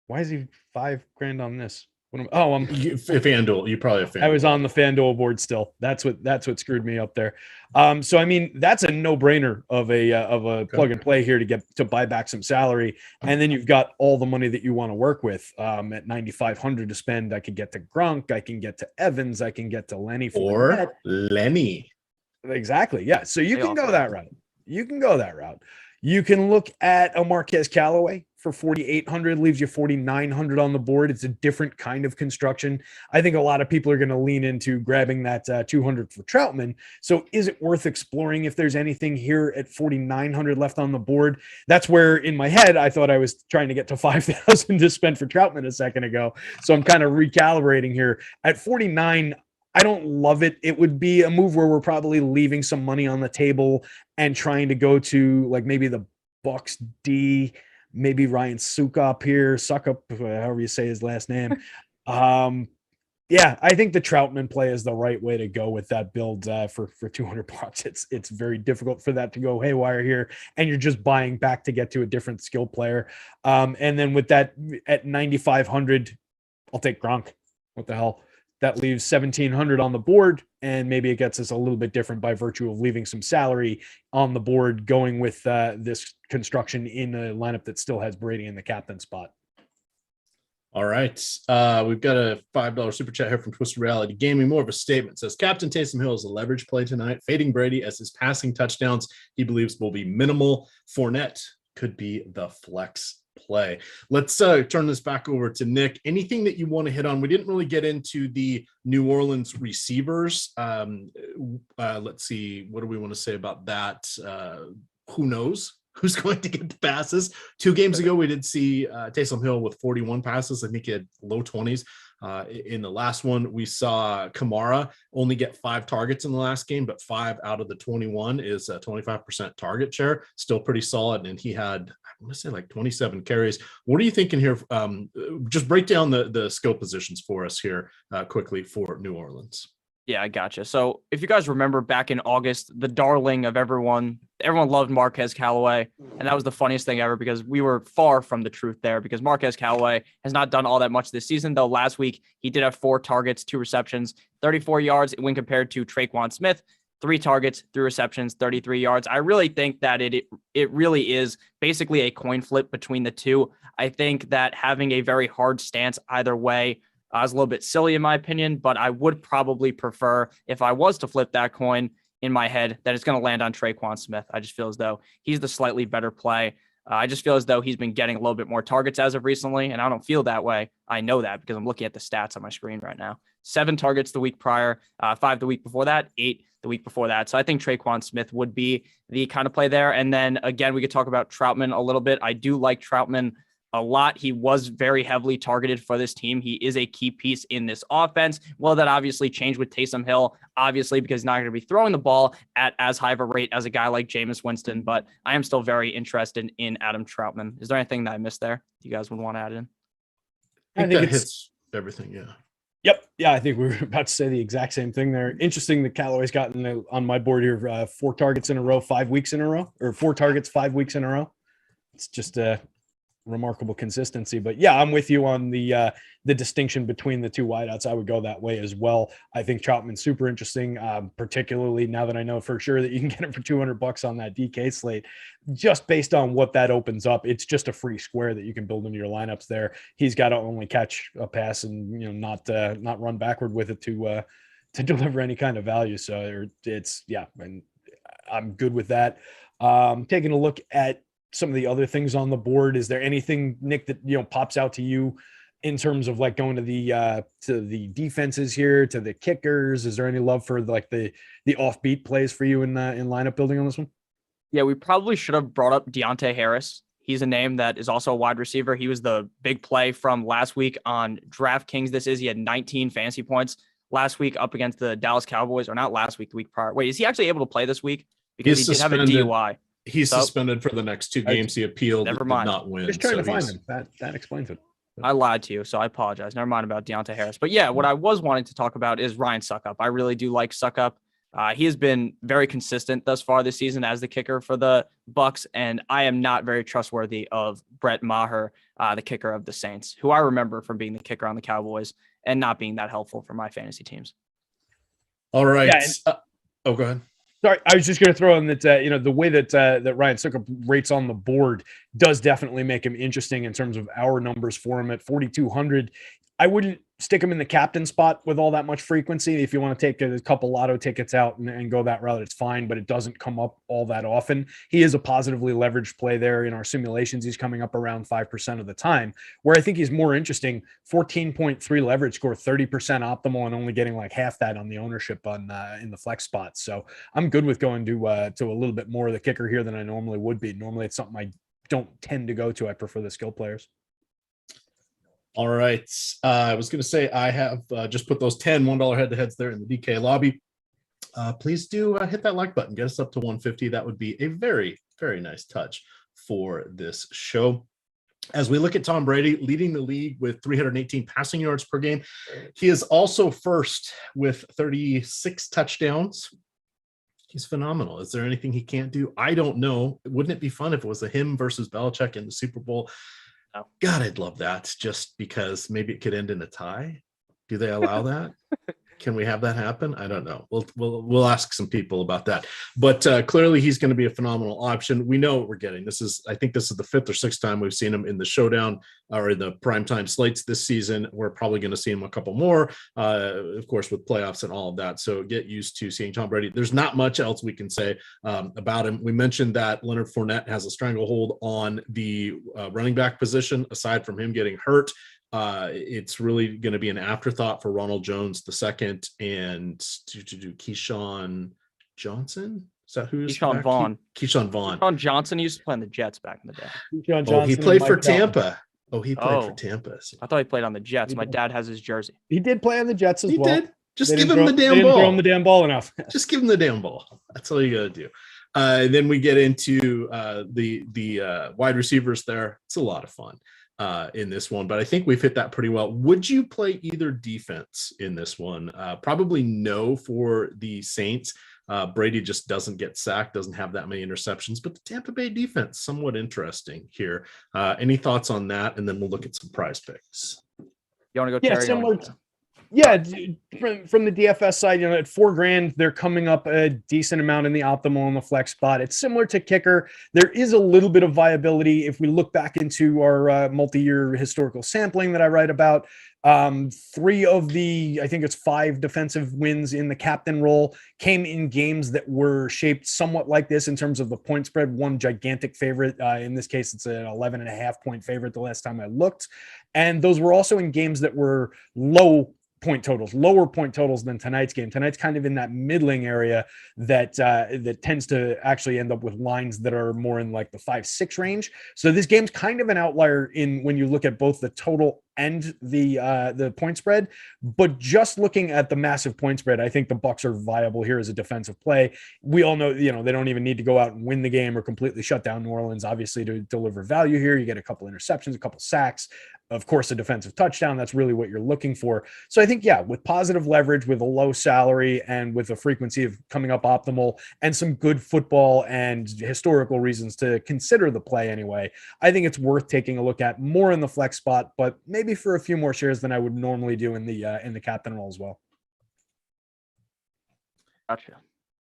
Why is he $5,000 on this? FanDuel, you probably have FanDuel. I was on the FanDuel board still. That's what screwed me up there. So I mean, that's a no-brainer of a plug and play here to buy back some salary, and then you've got all the money that you want to work with. At 9,500 to spend, I could get to Gronk, I can get to Evans, I can get to Lenny or Lenny. Exactly. Yeah. So you can go that route. You can look at a Marquez Callaway for 4,800, leaves you 4,900 on the board. It's a different kind of construction. I think a lot of people are going to lean into grabbing that 200 for Troutman. So is it worth exploring if there's anything here at 4,900 left on the board? That's where in my head, I thought I was trying to get to 5,000 to spend for Troutman a second ago. So I'm kind of recalibrating here at 49. I don't love it. It would be a move where we're probably leaving some money on the table and trying to go to like maybe the Bucks D, maybe Ryan Sukup here, however you say his last name. Yeah, I think the Troutman play is the right way to go with that build for $200. It's very difficult for that to go haywire here, and you're just buying back to get to a different skill player. And then with that at 9,500, I'll take Gronk. What the hell? That leaves 1,700 on the board, and maybe it gets us a little bit different by virtue of leaving some salary on the board, going with this construction in a lineup that still has Brady in the captain spot. All right. We've got a $5 super chat here from Twisted Reality Gaming. More of a statement. It says, Captain Taysom Hill is a leverage play tonight, fading Brady as his passing touchdowns he believes will be minimal. Fournette could be the flex play. Let's turn this back over to Nick. Anything that you want to hit on? We didn't really get into the New Orleans receivers. Let's see. What do we want to say about that? Who knows who's going to get the passes? 2 games ago, we did see Taysom Hill with 41 passes. I think he had low 20s. In the last one, we saw Kamara only get 5 targets in the last game, but 5 out of the 21 is a 25% target share. Still pretty solid. And he had, I'm going to say like 27 carries. What are you thinking here? Just break down the skill positions for us here quickly for New Orleans. Yeah, I gotcha. So if you guys remember back in August, the darling of everyone loved Marquez Callaway. And that was the funniest thing ever because we were far from the truth there because Marquez Callaway has not done all that much this season, though last week he did have 4 targets, 2 receptions, 34 yards when compared to Traquan Smith, 3 targets, 3 receptions, 33 yards. I really think that it really is basically a coin flip between the two. I think that having a very hard stance either way is a little bit silly in my opinion, but I would probably prefer if I was to flip that coin in my head that it's going to land on Traquan Smith. I just feel as though he's the slightly better play. I just feel as though he's been getting a little bit more targets as of recently, and I don't feel that way. I know that because I'm looking at the stats on my screen right now. 7 targets the week prior, 5 the week before that, 8 the week before that. So I think Traquan Smith would be the kind of play there. And then again, we could talk about Troutman a little bit. I do like Troutman a lot. He was very heavily targeted for this team. He is a key piece in this offense. Well, that obviously changed with Taysom Hill, obviously, because he's not going to be throwing the ball at as high of a rate as a guy like Jameis Winston, but I am still very interested in Adam Troutman. Is there anything that I missed there you guys would want to add in? I think that hits everything, yeah. Yep. Yeah, I think we were about to say the exact same thing there. Interesting that Callaway's gotten on my board here 4 targets in a row, 5 weeks in a row, or 4 targets, 5 weeks in a row. It's just remarkable consistency. But yeah, I'm with you on the distinction between the 2 wideouts. I would go that way as well. I think Troutman's super interesting, particularly now that I know for sure that you can get him for $200 on that DK slate. Just based on what that opens up, it's just a free square that you can build into your lineups there. He's got to only catch a pass and not run backward with it to deliver any kind of value. So it's and I'm good with that. Taking a look at some of the other things on the board, is there anything, Nick, that pops out to you in terms of like going to the defenses here, to the kickers? Is there any love for like the offbeat plays for you in lineup building on this one? Yeah, we probably should have brought up Deontay Harris. He's a name that is also a wide receiver. He was the big play from last week on DraftKings. He had 19 fantasy points last week up against the Dallas Cowboys, or not last week, the week prior. Wait, is he actually able to play this week? Because he did have a DUI. He's suspended for the next 2 games. He appealed. Never mind. Did not win. Just trying to find him. That explains it. I lied to you, so I apologize. Never mind about Deontay Harris. But yeah, what I was wanting to talk about is Ryan Suckup. I really do like Suckup. He has been very consistent thus far this season as the kicker for the Bucs, and I am not very trustworthy of Brett Maher, the kicker of the Saints, who I remember from being the kicker on the Cowboys and not being that helpful for my fantasy teams. All right. Yeah, go ahead. Sorry, I was just going to throw in that, the way that Ryan Suckup rates on the board does definitely make him interesting in terms of our numbers for him at 4,200. I wouldn't stick him in the captain spot with all that much frequency. If you want to take a couple lotto tickets out and go that route, it's fine, but it doesn't come up all that often. He is a positively leveraged play there. In our simulations, he's coming up around 5% of the time. Where I think he's more interesting, 14.3 leverage score, 30% optimal, and only getting like half that on the ownership in the flex spots. So I'm good with going to a little bit more of the kicker here than I normally would be. Normally, it's something I don't tend to go to. I prefer the skill players. All right. I was going to say I have just put those 10 $1 head-to-heads there in the DK lobby. Please do hit that like button. Get us up to 150. That would be a very, very nice touch for this show. As we look at Tom Brady leading the league with 318 passing yards per game, he is also first with 36 touchdowns. He's phenomenal. Is there anything he can't do? I don't know. Wouldn't it be fun if it was a him versus Belichick in the Super Bowl? Oh, God, I'd love that, just because maybe it could end in a tie. Do they allow that? Can we have that happen? I don't know. We'll ask some people about that. But clearly, he's going to be a phenomenal option. We know what we're getting. I think this is the 5th or 6th time we've seen him in the showdown or in the primetime slates this season. We're probably going to see him a couple more, of course, with playoffs and all of that. So get used to seeing Tom Brady. There's not much else we can say about him. We mentioned that Leonard Fournette has a stranglehold on the running back position, aside from him getting hurt. It's really going to be an afterthought for Ronald Jones II and to Keyshawn Johnson. Is that who's Keyshawn Vaughn? Keyshawn Vaughn. Keyshawn Johnson used to play on the Jets back in the day. Keyshawn Johnson, he played for Tampa. He played for Tampa. I thought he played on the Jets. My dad has his jersey. He did play on the Jets as well. He did. Just give him the damn ball. Throw him the damn ball enough. Just give him the damn ball. That's all you got to do. Then we get into the wide receivers there. It's a lot of fun in this one, but I think we've hit that pretty well. Would you play either defense in this one? Probably no for the Saints. Brady just doesn't get sacked, doesn't have that many interceptions, but the Tampa Bay defense, somewhat interesting here. Any thoughts on that? And then we'll look at some prize picks. You want to go, Terry? Yeah, from the DFS side, at $4,000, they're coming up a decent amount in the optimal and the flex spot. It's similar to kicker. There is a little bit of viability if we look back into our multi-year historical sampling that I write about. 3 of the, I think it's 5 defensive wins in the captain role came in games that were shaped somewhat like this in terms of the point spread. One gigantic favorite. In this case, it's an 11.5 point favorite the last time I looked. And those were also in games that were lower point totals than tonight's game. Tonight's kind of in that middling area that tends to actually end up with lines that are more in like the 5-6 range. So this game's kind of an outlier in when you look at both the total and the point spread. But just looking at the massive point spread, I think the Bucs are viable here as a defensive play. We all know, they don't even need to go out and win the game or completely shut down New Orleans, obviously, to deliver value here. You get a couple interceptions, a couple sacks, of course, a defensive touchdown. That's really what you're looking for. So I think, with positive leverage, with a low salary, and with a frequency of coming up optimal and some good football and historical reasons to consider the play anyway, I think it's worth taking a look at more in the flex spot, but maybe for a few more shares than I would normally do in the captain role as well. Gotcha.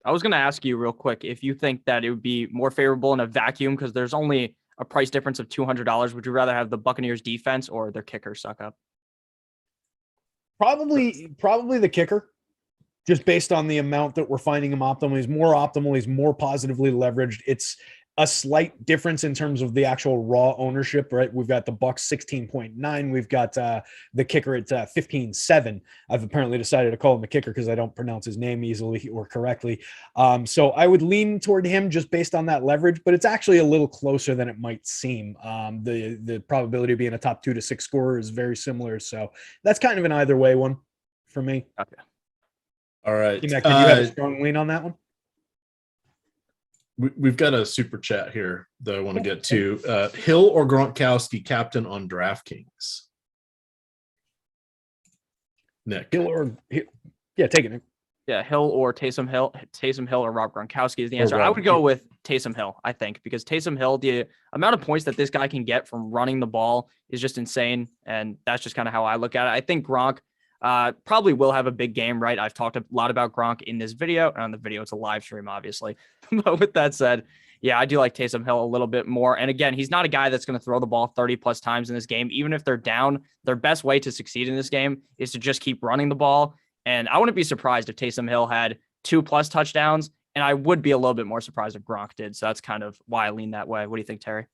I was going to ask you real quick if you think that it would be more favorable in a vacuum because there's only a price difference of $200. Would you rather have the Buccaneers defense or their kicker suck up? Probably the kicker, just based on the amount that we're finding him optimal. He's more optimal. He's more positively leveraged. It's a slight difference in terms of the actual raw ownership, right? We've got the Bucs 16.9. We've got the kicker at 15.7. I've apparently decided to call him the kicker because I don't pronounce his name easily or correctly. So I would lean toward him just based on that leverage, but it's actually a little closer than it might seem. The probability of being a top 2 to 6 scorer is very similar. So that's kind of an either way one for me. Okay. All right. Did you have a strong lean on that one? We've got a super chat here that I want to get to. Hill or Gronkowski captain on DraftKings? Nick. Take it, Nick. Yeah, Hill or Taysom Hill. Taysom Hill or Rob Gronkowski is the answer. I would go with Taysom Hill, I think, because Taysom Hill, the amount of points that this guy can get from running the ball is just insane, and that's just kind of how I look at it. I think Gronk probably will have a big game, right? I've talked a lot about Gronk in this video, and on the video, it's a live stream, obviously. But with that said, yeah, I do like Taysom Hill a little bit more. And again, he's not a guy that's going to throw the ball 30 plus times in this game. Even if they're down, their best way to succeed in this game is to just keep running the ball. And I wouldn't be surprised if Taysom Hill had 2+ touchdowns, and I would be a little bit more surprised if Gronk did. So that's kind of why I lean that way. What do you think, Terry?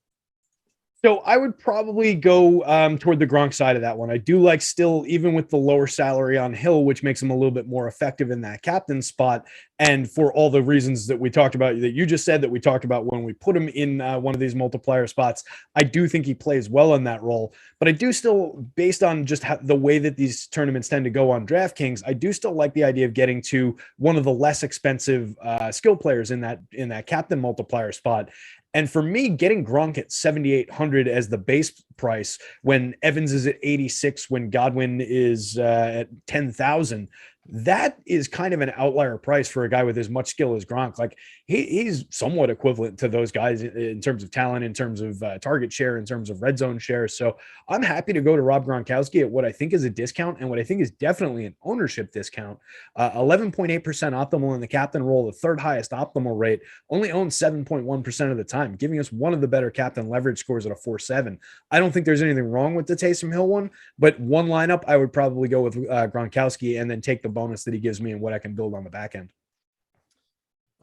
So I would probably go toward the Gronk side of that one. I do like still, even with the lower salary on Hill, which makes him a little bit more effective in that captain spot. And for all the reasons that we talked about, that you just said, that we talked about when we put him in one of these multiplier spots, I do think he plays well in that role. But I do still, based on just the way that these tournaments tend to go on DraftKings, I do still like the idea of getting to one of the less expensive skill players in that captain multiplier spot. And for me, getting Gronk at 7,800 as the base price when Evans is at 86, when Godwin is at 10,000, that is kind of an outlier price for a guy with as much skill as Gronk. Like he's somewhat equivalent to those guys in terms of talent, in terms of target share, in terms of red zone share. So I'm happy to go to Rob Gronkowski at what I think is a discount, and what I think is definitely an ownership discount. 11.8% optimal in the captain role, the third highest optimal rate, only owns 7.1% of the time, giving us one of the better captain leverage scores at a 4.7. I don't think there's anything wrong with the Taysom Hill one, but one lineup, I would probably go with Gronkowski and then take the bonus that he gives me and what I can build on the back end.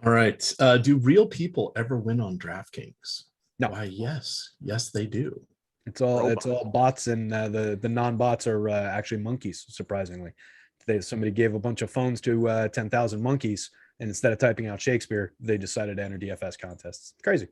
All right. Do real people ever win on DraftKings? No. Why, yes, they do. It's all bots, and the non-bots are actually monkeys. Surprisingly, somebody gave a bunch of phones to 10,000 monkeys, and instead of typing out Shakespeare, they decided to enter DFS contests. Crazy.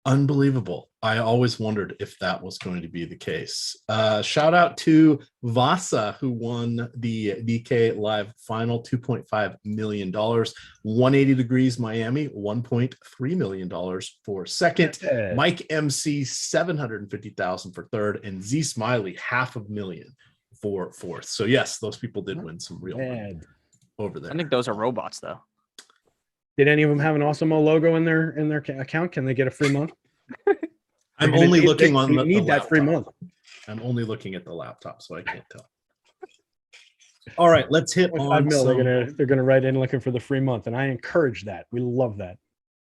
Unbelievable. I always wondered if that was going to be the case. Shout out to Vasa, who won the DK Live Final, $2.5 million. 180 Degrees Miami, $1.3 million for second. Mike MC, $750,000 for third, and Z Smiley, $500,000 for fourth. So yes, those people did win some real money over there. I think those are robots, though. Did any of them have an Awesemo logo in their account? Can they get a free month? I'm only looking on the that free month. I'm only looking at the laptop, so I can't tell. All right, let's hit 5 on mil. some. They're gonna write in looking for the free month, and I encourage that. We love that.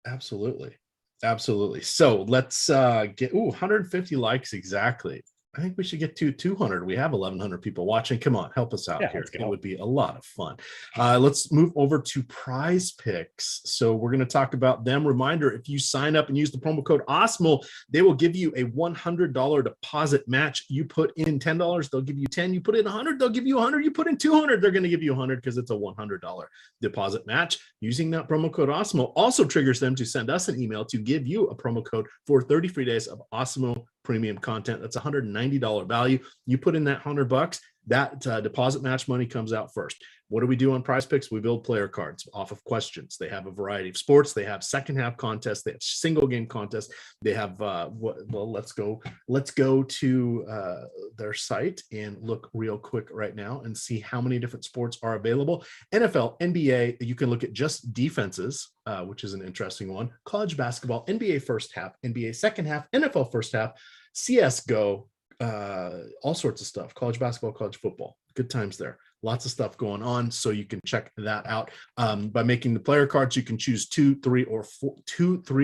Absolutely. Absolutely. So let's get 150 likes exactly. I think we should get to 200. We have 1,100 people watching. Come on, help us out here. It would be a lot of fun. Let's move over to Prize Picks. So we're going to talk about them. Reminder, if you sign up and use the promo code Awesemo, they will give you a $100 deposit match. You put in $10, they'll give you 10. You put in 100, they'll give you 100. You put in 200, they're going to give you 100 because it's a $100 deposit match. Using that promo code Awesemo also triggers them to send us an email to give you a promo code for 30 free days of Awesemo premium content. That's $190 value. You put in that $100, that deposit match money comes out first. What do we do on Prize Picks? We build player cards off of questions. They have a variety of sports. They have second half contests. They have single game contests. They have let's go to their site and look real quick right now and see how many different sports are available. NFL, NBA, you can look at just defenses, which is an interesting one. College basketball, NBA first half, NBA second half, NFL first half, CSGO, all sorts of stuff. College basketball, college football. Good times there. Lots of stuff going on, so you can check that out. By making the player cards, you can choose 2, 3,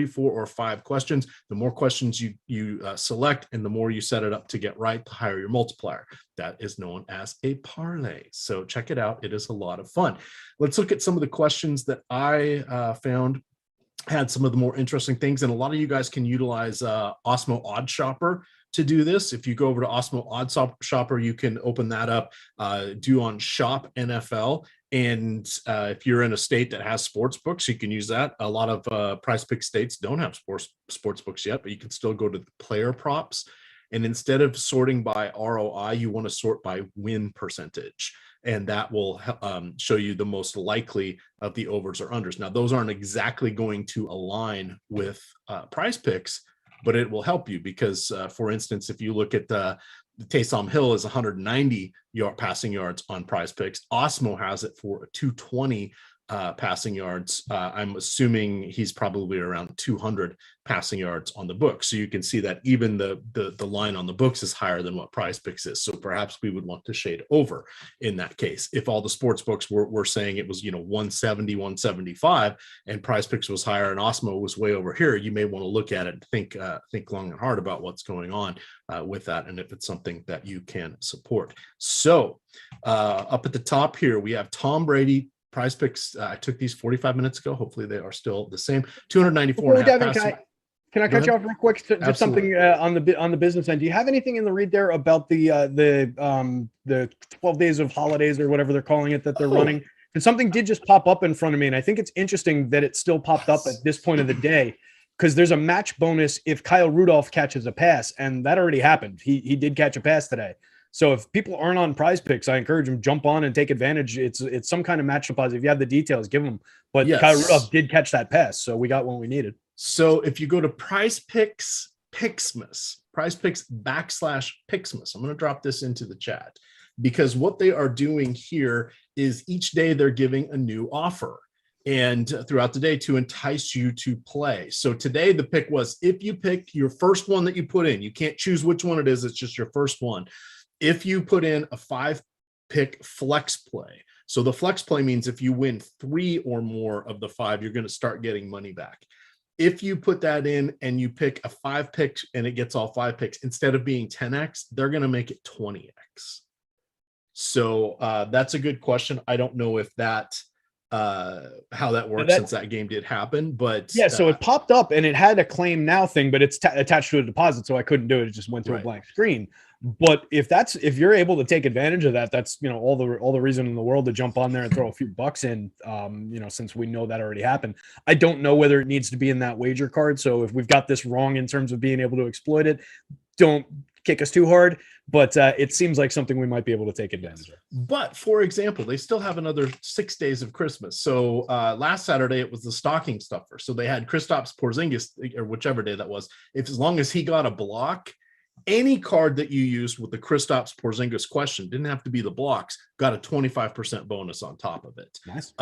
4, or 5 questions. The more questions you select, and the more you set it up to get right, the higher your multiplier. That is known as a parlay. So check it out. It is a lot of fun. Let's look at some of the questions that I found had some of the more interesting things, and a lot of you guys can utilize Awesemo OddShopper to do this. If you go over to Awesemo OddShopper, you can open that up, do on Shop NFL. And if you're in a state that has sports books, you can use that. A lot of Prize Pick states don't have sports books yet, but you can still go to the player props. And instead of sorting by ROI, you want to sort by win percentage. And that will show you the most likely of the overs or unders. Now, those aren't exactly going to align with Prize Picks, but it will help you because, for instance, if you look at the Taysom Hill is 190 passing yards on Prize Picks. Awesemo has it for 220 passing yards. I'm assuming he's probably around 200 passing yards on the book. So you can see that even the line on the books is higher than what Prize Picks is. So perhaps we would want to shade over in that case. If all the sports books were saying it was, 170, 175, and Prize Picks was higher and Awesemo was way over here, you may want to look at it and think long and hard about what's going on with that, and if it's something that you can support. So up at the top here, we have Tom Brady. Prize Picks, I took these 45 minutes ago. Hopefully they are still the same. 294 and a half passing. Can I cut you off real quick? Just something on the business end. Do you have anything in the read there about the 12 days of holidays or whatever they're calling it that they're running? And something did just pop up in front of me, and I think it's interesting that it still popped up at this point of the day, because there's a match bonus if Kyle Rudolph catches a pass, and that already happened. He did catch a pass today. So if people aren't on Prize Picks, I encourage them jump on and take advantage. It's some kind of match deposit. If you have the details, give them. But yes, Kyle Rudolph did catch that pass, so we got what we needed. So if you go to Prize Picks Pixmas, Prize Picks /Pixmas, I'm going to drop this into the chat, because what they are doing here is each day they're giving a new offer and throughout the day to entice you to play. So today the pick was, if you pick your first one that you put in, you can't choose which one it is. It's just your first one. If you put in a 5-pick flex play, so the flex play means if you win 3 or more of the 5, you're going to start getting money back. If you put that in and you pick a 5 pick and it gets all 5 picks, instead of being 10x, they're going to make it 20x. So that's a good question. I don't know if that how that works since that game did happen, but yeah, so it popped up and it had a claim now thing, but it's attached to a deposit, so I couldn't do it. It just went to a blank screen. But if you're able to take advantage of that, that's all the reason in the world to jump on there and throw a few bucks in. Since we know that already happened. I don't know whether it needs to be in that wager card. So if we've got this wrong in terms of being able to exploit it, don't kick us too hard. But it seems like something we might be able to take advantage of. But for example, they still have another 6 days of Christmas. So last Saturday it was the stocking stuffer. So they had Kristaps Porzingis, or whichever day that was. As long as he got a block, any card that you used with the Kristaps Porzingis question, didn't have to be the blocks, got a 25% bonus on top of it. Nice.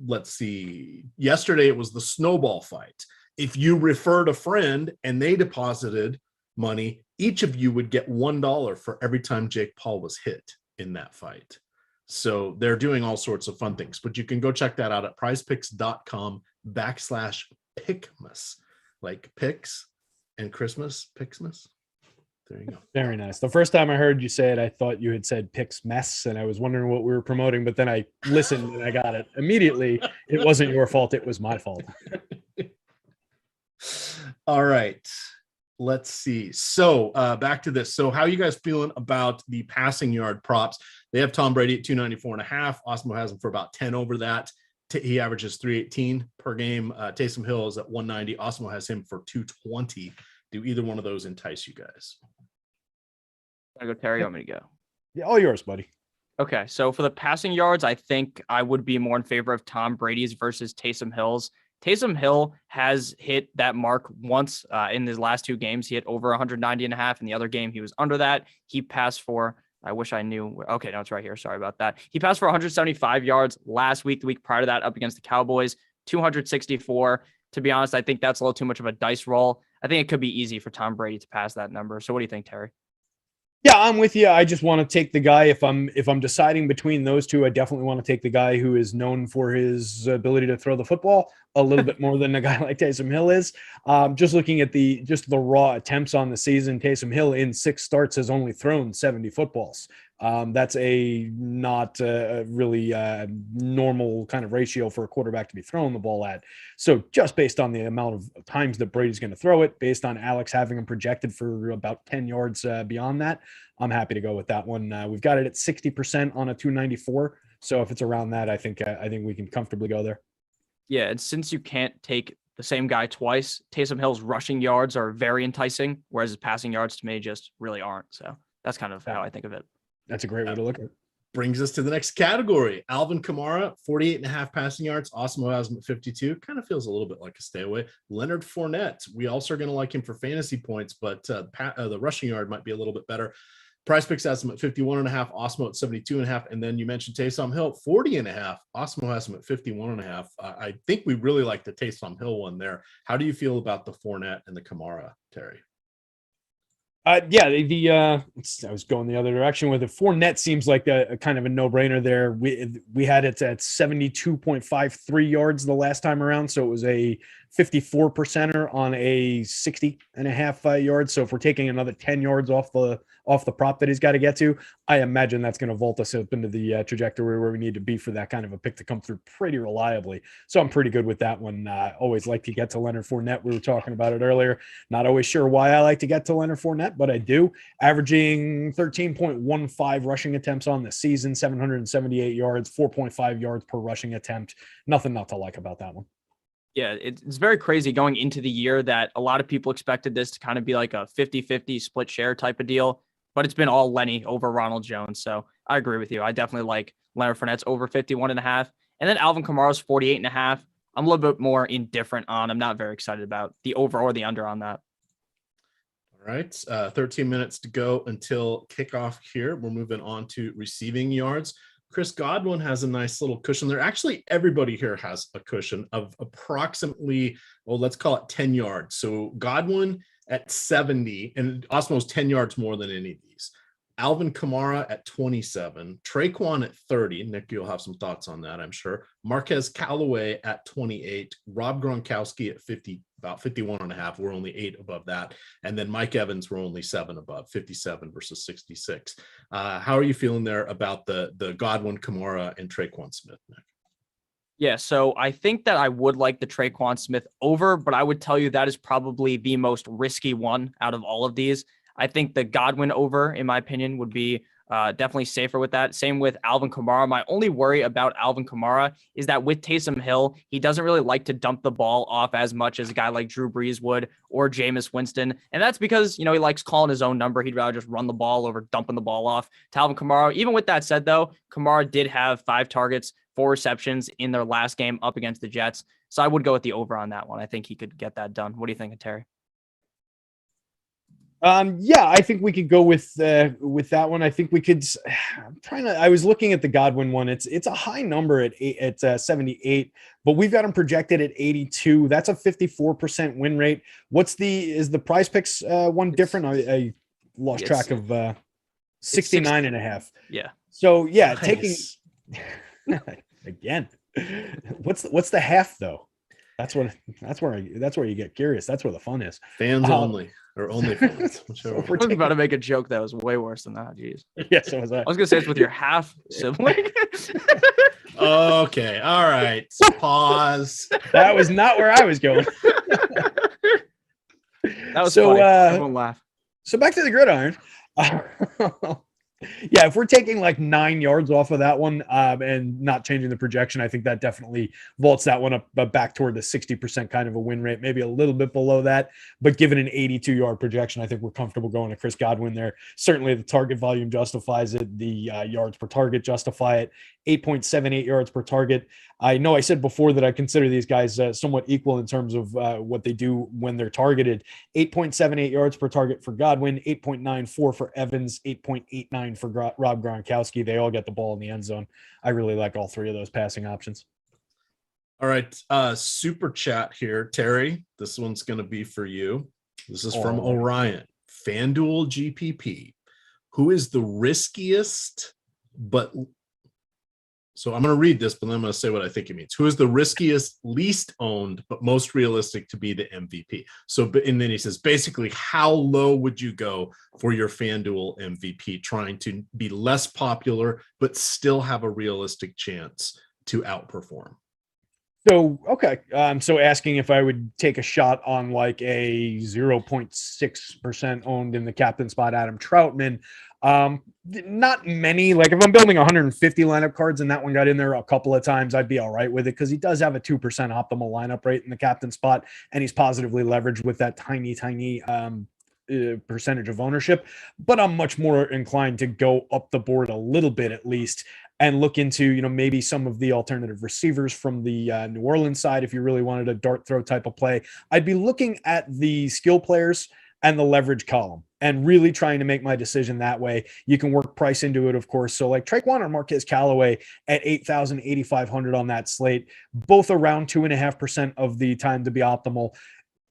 Let's see. Yesterday it was the snowball fight. If you referred a friend and they deposited money, each of you would get $1 for every time Jake Paul was hit in that fight. So they're doing all sorts of fun things, but you can go check that out at prizepicks.com/Pickmas, like picks and Christmas, Picksmas. There you go. Very nice. The first time I heard you say it, I thought you had said Picks Mess, and I was wondering what we were promoting, but then I listened and I got it immediately. It wasn't your fault. It was my fault. All right. Let's see. So back to this. So how are you guys feeling about the passing yard props? They have Tom Brady at 294.5. Awesemo has him for about 10 over that. He averages 318 per game. Taysom Hill is at 190. Awesemo has him for 220. Do either one of those entice you guys? I go, Terry. You want me to go? Yeah, all yours, buddy. Okay, so for the passing yards, I think I would be more in favor of Tom Brady's versus Taysom Hill's. Taysom Hill has hit that mark once in his last 2 games. He hit over 190.5. In the other game, he was under that. He passed for, I wish I knew. Okay, no, it's right here. Sorry about that. He passed for 175 yards last week. The week prior to that, up against the Cowboys, 264. To be honest, I think that's a little too much of a dice roll. I think it could be easy for Tom Brady to pass that number. So what do you think, Terry? Yeah, I'm with you. I just want to take the guy. If I'm deciding between those two, I definitely want to take the guy who is known for his ability to throw the football a little bit more than a guy like Taysom Hill is. Just looking at the raw attempts on the season, Taysom Hill in 6 starts has only thrown 70 footballs. That's a not really normal kind of ratio for a quarterback to be throwing the ball at. So just based on the amount of times that Brady's going to throw it, based on Alex having him projected for about 10 yards beyond that, I'm happy to go with that one. We've got it at 60% on a 294. So if it's around that, I think we can comfortably go there. Yeah, and since you can't take the same guy twice, Taysom Hill's rushing yards are very enticing, whereas his passing yards to me just really aren't. So that's kind of how I think of it. That's a great way to look at it. Brings us to the next category. Alvin Kamara, 48.5 passing yards. Awesemo has him at 52. Kind of feels a little bit like a stay away. Leonard Fournette, we also are going to like him for fantasy points, but the rushing yard might be a little bit better. Price Picks has him at 51.5. Awesemo at 72.5. And then you mentioned Taysom Hill, 40.5. Awesemo has him at 51.5. I think we really like the Taysom Hill one there. How do you feel about the Fournette and the Kamara, Terry? Yeah, I was going the other direction with it. Fournette seems like a kind of a no-brainer there. We had it at 72.53 yards the last time around, so it was a 54%er on a 60.5 yards. So if we're taking another 10 yards off the prop that he's got to get to, I imagine that's going to vault us up into the trajectory where we need to be for that kind of a pick to come through pretty reliably. So I'm pretty good with that one. Always like to get to Leonard Fournette. We were talking about it earlier. Not always sure why I like to get to Leonard Fournette, but I do. Averaging 13.15 rushing attempts on the season, 778 yards, 4.5 yards per rushing attempt. Nothing not to like about that one. Yeah, it's very crazy going into the year that a lot of people expected this to kind of be like a 50-50 split share type of deal, but it's been all Lenny over Ronald Jones. So I agree with you. I definitely like Leonard Fournette's over 51.5. And then Alvin Kamara's 48.5. I'm a little bit more indifferent on. I'm not very excited about the over or the under on that. All right. 13 minutes to go until kickoff here. We're moving on to receiving yards. Chris Godwin has a nice little cushion there. Actually, everybody here has a cushion of approximately, well, let's call it 10 yards. So Godwin at 70, and Osmo's 10 yards more than any of these. Alvin Kamara at 27, Traquan at 30. Nick, you'll have some thoughts on that, I'm sure. Marquez Callaway at 28, Rob Gronkowski at 50, about 51.5. We're only 8 above that. And then Mike Evans, we're only 7 above, 57 versus 66. How are you feeling there about the Godwin, Kamara, and Traquan Smith, Nick? Yeah, so I think that I would like the Traquan Smith over, but I would tell you that is probably the most risky one out of all of these. I think the Godwin over, in my opinion, would be definitely safer with that. Same with Alvin Kamara. My only worry about Alvin Kamara is that with Taysom Hill, he doesn't really like to dump the ball off as much as a guy like Drew Brees would or Jameis Winston. And that's because, he likes calling his own number. He'd rather just run the ball over dumping the ball off to Alvin Kamara. Even with that said, though, Kamara did have 5 targets, 4 receptions in their last game up against the Jets. So I would go with the over on that one. I think he could get that done. What do you think, Terry? Yeah, I think we could go with that one. I think we could. I was looking at the Godwin one. It's a high number at 78, but we've got him projected at 82. That's a 54% win rate. Is the Prize Picks one different? I lost track of 69.5. Yeah. So yeah, Nice. taking again. What's the half though? That's where you get curious. That's where the fun is. Fans only, or only fans, whichever. So if we're I was about to make a joke that was way worse than that. Jeez. Yeah, so was I. I was gonna say it's with your half sibling. Okay, all right. Pause. That was not where I was going. That was So, funny. Everyone laugh. So back to the gridiron. Yeah, if we're taking like 9 yards off of that one and not changing the projection, I think that definitely vaults that one up back toward the 60% kind of a win rate, maybe a little bit below that. But given an 82-yard projection, I think we're comfortable going to Chris Godwin there. Certainly the target volume justifies it. The yards per target justify it. 8.78 yards per target. I know I said before that I consider these guys somewhat equal in terms of what they do when they're targeted. 8.78 yards per target for Godwin, 8.94 for Evans, 8.89 for Rob Gronkowski. They all get the ball in the end zone. I really like all three of those passing options. All right. Super chat here. Terry, this one's going to be for you. This is from Orion. FanDuel GPP. Who is the riskiest, but... So I'm going to read this, but then I'm going to say what I think it means. Who is the riskiest, least owned, but most realistic to be the MVP? So, and then he says, basically, how low would you go for your FanDuel MVP, trying to be less popular, but still have a realistic chance to outperform? So, okay. So asking if I would take a shot on like a 0.6% owned in the captain spot, Adam Troutman. Not many. Like if I'm building 150 lineup cards and that one got in there a couple of times, I'd be all right with it because he does have a 2% optimal lineup rate in the captain spot, and he's positively leveraged with that tiny percentage of ownership. But I'm much more inclined to go up the board a little bit at least and look into, maybe some of the alternative receivers from the New Orleans side. If you really wanted a dart throw type of play, I'd be looking at the skill players and the leverage column and really trying to make my decision that way. You can work price into it, of course. So like Traquan or Marquez Callaway at 8,000, 8,500 on that slate, both around 2.5% of the time to be optimal,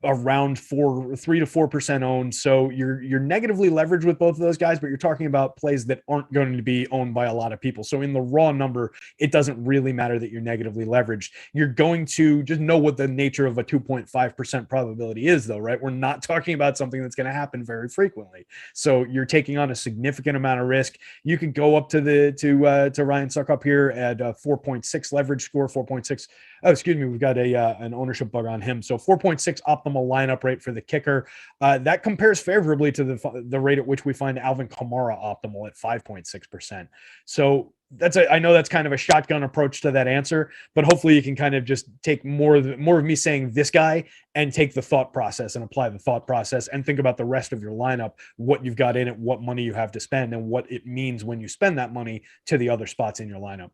around 3 to 4% owned. So you're negatively leveraged with both of those guys, but you're talking about plays that aren't going to be owned by a lot of people. So in the raw number, it doesn't really matter that you're negatively leveraged. You're going to just know what the nature of a 2.5% probability is, though, right? We're not talking about something that's going to happen very frequently. So you're taking on a significant amount of risk. You could go up to Ryan Suckup here at 4.6 leverage score, 4.6. Oh, excuse me. We've got an ownership bug on him. So 4.6 optimal lineup rate for the kicker. That compares favorably to the rate at which we find Alvin Kamara optimal at 5.6%. So I know that's kind of a shotgun approach to that answer, but hopefully you can kind of just take more of me saying this guy and take the thought process and apply the thought process and think about the rest of your lineup, what you've got in it, what money you have to spend, and what it means when you spend that money to the other spots in your lineup.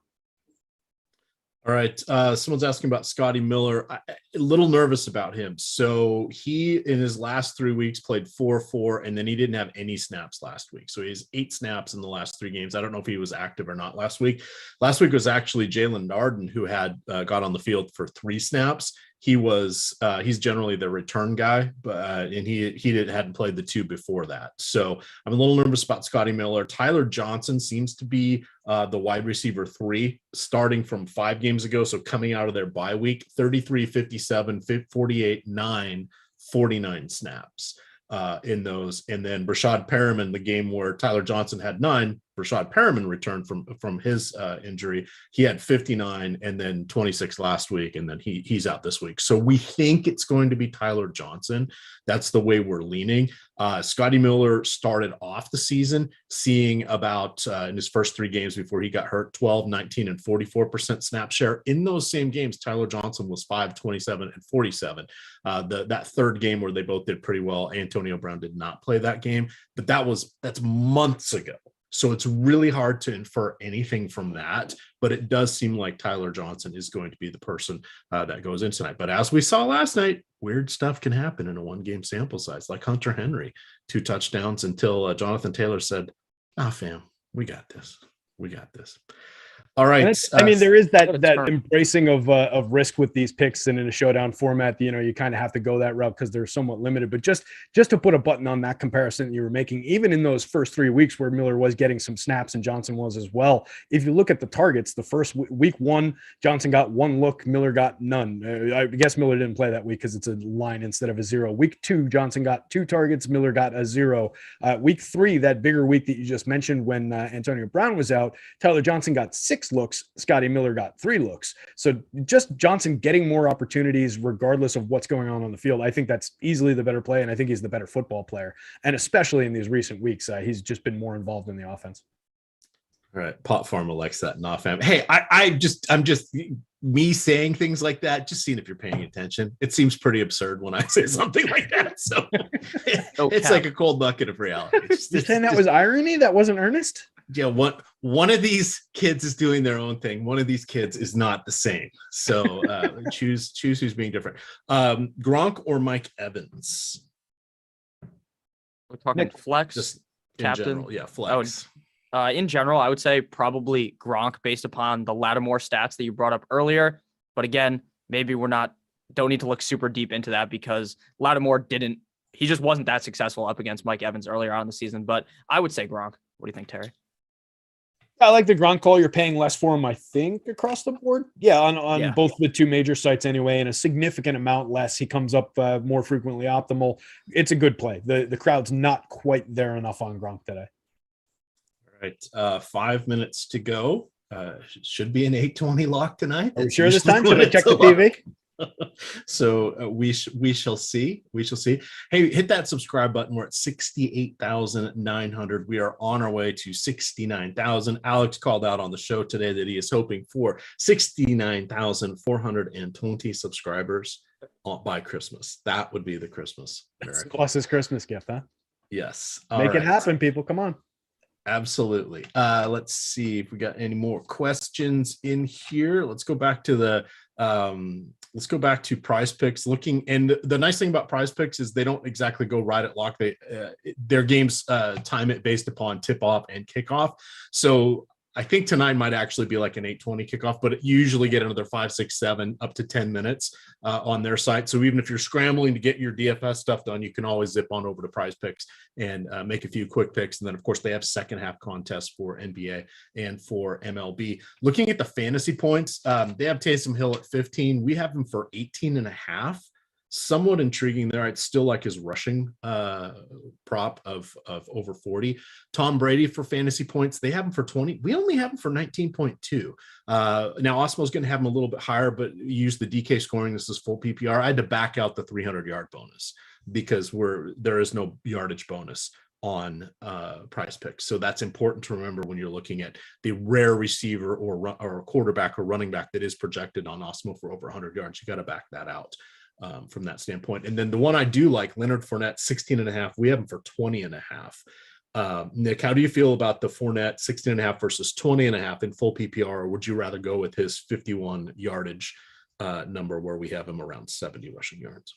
All right. Someone's asking about Scotty Miller. A little nervous about him. So he, in his last 3 weeks, played 4-4, and then he didn't have any snaps last week. So he has 8 snaps in the last 3 games. I don't know if he was active or not last week. Last week was actually Jalen Narden, who had got on the field for 3 snaps. He's generally the return guy, but and he hadn't played the 2 before that. So I'm a little nervous about Scotty Miller. Tyler Johnson seems to be the wide receiver 3 starting from 5 games ago. So coming out of their bye week, 33, 57, 48, 9, 49 snaps in those. And then Rashad Perriman, the game where Tyler Johnson had 9, Rashad Perriman returned from his injury. He had 59 and then 26 last week, and then he's out this week. So we think it's going to be Tyler Johnson. That's the way we're leaning. Scotty Miller started off the season seeing about in his first 3 games before he got hurt, 12, 19, and 44% snap share. In those same games, Tyler Johnson was 5, 27, and 47. That third game where they both did pretty well, Antonio Brown did not play that game, but that's months ago. So it's really hard to infer anything from that, but it does seem like Tyler Johnson is going to be the person that goes in tonight. But as we saw last night, weird stuff can happen in a 1-game sample size, like Hunter Henry, 2 touchdowns until Jonathan Taylor said, fam, we got this. We got this. All right. I mean, there is that term. embracing of risk with these picks, and in a showdown format, you kind of have to go that route because they're somewhat limited. But just to put a button on that comparison that you were making, even in those first 3 weeks where Miller was getting some snaps and Johnson was as well, if you look at the targets, the first week 1, Johnson got 1 look, Miller got none. I guess Miller didn't play that week because it's a line instead of a 0. Week 2, Johnson got 2 targets, Miller got a 0. Week 3, that bigger week that you just mentioned when Antonio Brown was out, Tyler Johnson got 6 looks, Scotty Miller got 3 looks. So just Johnson getting more opportunities regardless of what's going on the field. I think that's easily the better play, and I think he's the better football player. And especially in these recent weeks, he's just been more involved in the offense. All right, Pot Pharma likes that. Not fam. Hey, I'm just me saying things like that. Just seeing if you're paying attention. It seems pretty absurd when I say something like that. So it's like a cold bucket of reality. You're saying that was irony? That wasn't earnest? Yeah, one of these kids is doing their own thing. One of these kids is not the same. So choose who's being different. Gronk or Mike Evans? We're talking flex, Just captain. in general. Yeah, flex. In general, I would say probably Gronk based upon the Lattimore stats that you brought up earlier. But again, maybe don't need to look super deep into that because Lattimore he just wasn't that successful up against Mike Evans earlier on in the season. But I would say Gronk. What do you think, Terry? I like the Gronk call. You're paying less for him, I think, across the board. Yeah, on both the 2 major sites anyway, and a significant amount less. He comes up more frequently optimal. It's a good play. The crowd's not quite there enough on Gronk today. All right, 5 minutes to go. Should be an 8:20 lock tonight. Are we sure this time? Should I check the TV? So we shall see. We shall see. Hey, hit that subscribe button. We're at 68,900. We are on our way to 69,000. Alex called out on the show today that he is hoping for 69,420 subscribers by Christmas. That would be the Christmas miracle. Plus his Christmas gift, huh? Yes. Make it happen, people. Come on. Absolutely. Let's see if we got any more questions in here. Let's go back to Prize Picks. And the nice thing about Prize Picks is they don't exactly go right at lock. Their games time it based upon tip off and kickoff. So I think tonight might actually be like an 8:20 kickoff, but you usually get another 5, 6, 7, up to 10 minutes on their site. So even if you're scrambling to get your DFS stuff done, you can always zip on over to Prize Picks and make a few quick picks. And then, of course, they have second half contests for NBA and for MLB. Looking at the fantasy points, they have Taysom Hill at 15. We have him for 18.5. Somewhat intriguing there. I'd still like his rushing prop of over 40. Tom Brady for fantasy points, they have him for 20. We only have him for 19.2. Now Awesemo is going to have him a little bit higher, but use the DK scoring. This is full PPR. I had to back out the 300-yard bonus because there is no yardage bonus on Prize Picks. So that's important to remember when you're looking at the rare receiver or quarterback or running back that is projected on Awesemo for over 100 yards. You got to back that out. From that standpoint. And then the one I do like, Leonard Fournette, 16.5. We have him for 20.5. Nick, how do you feel about the Fournette 16.5 versus 20.5 in full PPR? Or would you rather go with his 51 yardage number where we have him around 70 rushing yards?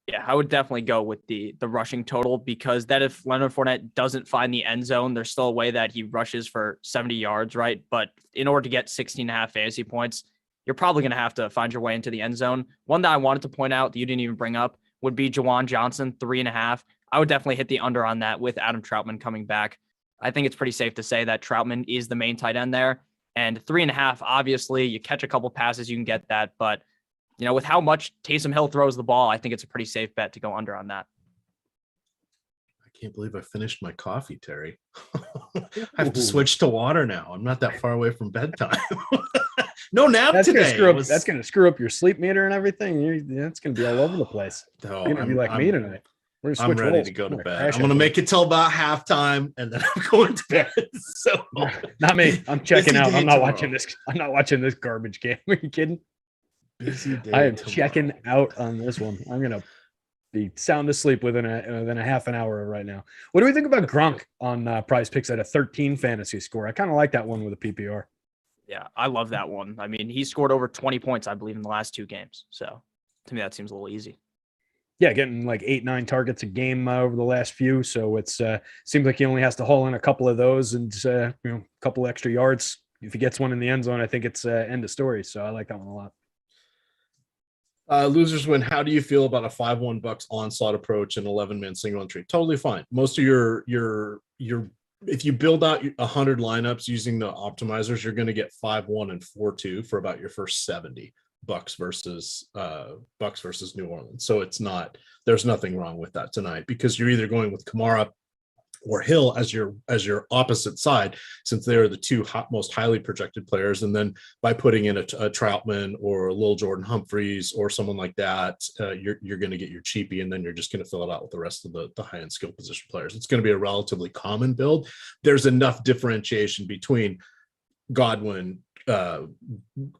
Yeah, I would definitely go with the rushing total because that if Leonard Fournette doesn't find the end zone, there's still a way that he rushes for 70 yards, right? But in order to get 16.5 fantasy points, you're probably going to have to find your way into the end zone. One that I wanted to point out that you didn't even bring up would be Juwan Johnson, 3.5. I would definitely hit the under on that with Adam Troutman coming back. I think it's pretty safe to say that Troutman is the main tight end there. And 3.5, obviously, you catch a couple passes, you can get that. But, with how much Taysom Hill throws the ball, I think it's a pretty safe bet to go under on that. I can't believe I finished my coffee, Terry. I have to switch to water now. I'm not that far away from bedtime. No nap today. That's going to screw up your sleep meter and everything. That's going to be all over the place. No, you're going to be like me tonight. I'm ready to go to bed. I'm going to make it till about halftime, and then I'm going to bed. So not me. I'm checking out. I'm not watching this. I'm not watching this garbage game. Are you kidding? Busy day. I am checking out on this one. I'm going to be sound asleep within a half an hour right now. What do we think about Gronk on Prize Picks at a 13 fantasy score? I kind of like that one with a PPR. Yeah, I love that one. I mean, he scored over 20 points, I believe, in the last 2 games. So to me, that seems a little easy. Yeah, getting like 8-9 targets a game over the last few. So it's seems like he only has to haul in a couple of those and a couple extra yards. if he gets one in the end zone, I think it's end of story. So I like that one a lot. Losers win. How do you feel about a 5-1 Bucks onslaught approach and 11-man single entry? Totally fine. Most of your if you build out 100 lineups using the optimizers, you're going to get 5-1 and 4-2 for about your first 70 Bucks versus New Orleans. So there's nothing wrong with that tonight, because you're either going with Kamara or Hill as your opposite side, since they're the two most highly projected players. And then by putting in a Troutman or a Lil Jordan Humphreys or someone like that, you're going to get your cheapie, and then you're just going to fill it out with the rest of the high-end skill position players. It's going to be a relatively common build. There's enough differentiation between Godwin,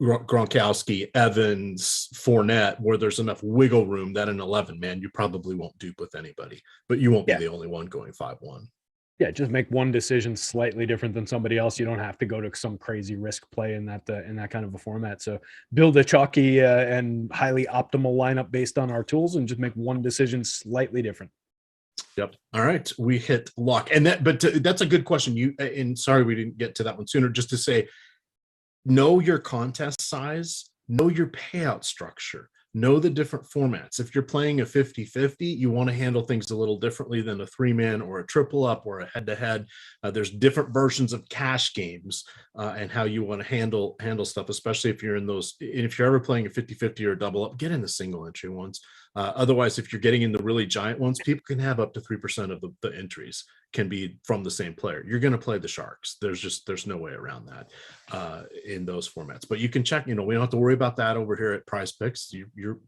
Gronkowski, Evans, Fournette, where there's enough wiggle room that an 11-man you probably won't dupe with anybody, but you won't be the only one going 5-1. Yeah, just make one decision slightly different than somebody else. You don't have to go to some crazy risk play in that kind of a format. So build a chalky and highly optimal lineup based on our tools, and just make one decision slightly different. Yep. All right, we hit lock, and that's a good question. And sorry we didn't get to that one sooner. Just to say, know your contest size, know your payout structure, know the different formats. If you're playing a 50-50, you want to handle things a little differently than a 3-man or a triple up or a head-to-head. There's different versions of cash games and how you want to handle stuff, especially if you're in those. And if you're ever playing a 50-50 or a double up, get in the single entry ones. Otherwise, if you're getting in the really giant ones, people can have up to 3% of the entries can be from the same player. You're going to play the Sharks. There's no way around that in those formats. But you can check. We don't have to worry about that over here at Prize Picks. You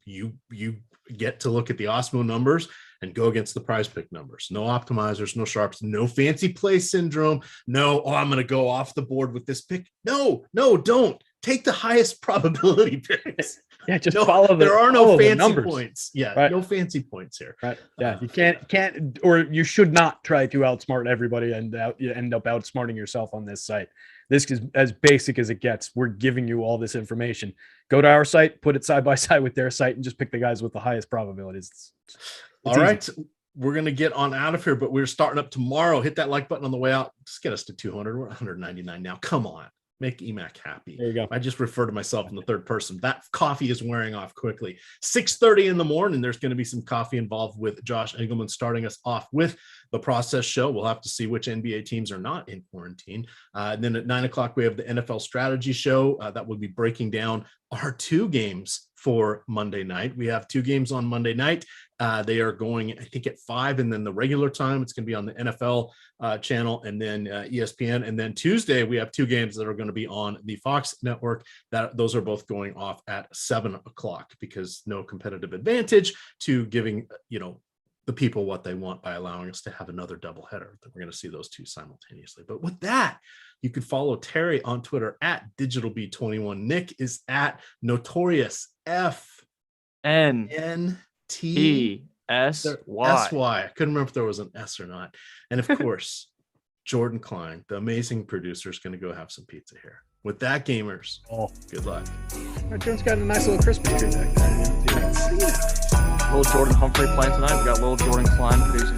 get to look at the Awesemo numbers and go against the Prize Pick numbers. No optimizers, no sharps, no fancy play syndrome. No, I'm going to go off the board with this pick. No, don't. Take the highest probability picks. Yeah, just follow there are no fancy numbers. Points. Yeah, right. No fancy points here. Right. Yeah, you can't, or you should not try to outsmart everybody and you end up outsmarting yourself on this site. This is as basic as it gets. We're giving you all this information. Go to our site, put it side by side with their site, and just pick the guys with the highest probabilities. It's all easy. right. We're going to get on out of here, but we're starting up tomorrow. Hit that like button on the way out. Just get us to 200. We're 199 now. Come on. Make EMAC happy. There you go. I just refer to myself in the third person. That coffee is wearing off quickly. 6:30 in the morning. There's going to be some coffee involved with Josh Engelman starting us off with the process show. We'll have to see which NBA teams are not in quarantine. And then at 9 o'clock, we have the NFL strategy show that will be breaking down our 2 games for Monday night. We have 2 games on Monday night. They are going, I think, at 5, and then the regular time, it's going to be on the NFL channel and then ESPN. And then Tuesday, we have 2 games that are going to be on the Fox network. Those are both going off at 7 o'clock, because no competitive advantage to giving, the people what they want by allowing us to have another doubleheader. We're going to see those 2 simultaneously. But with that, you can follow Terry on Twitter at DigitalB21. Nick is at Notorious FNTSY. I couldn't remember if there was an S or not. And of course, Jordan Klein, the amazing producer, is going to go have some pizza here. With that, gamers, good luck. Jordan's got a nice little Christmas tree back there. Little Jordan Humphrey playing tonight. We got little Jordan Klein producing.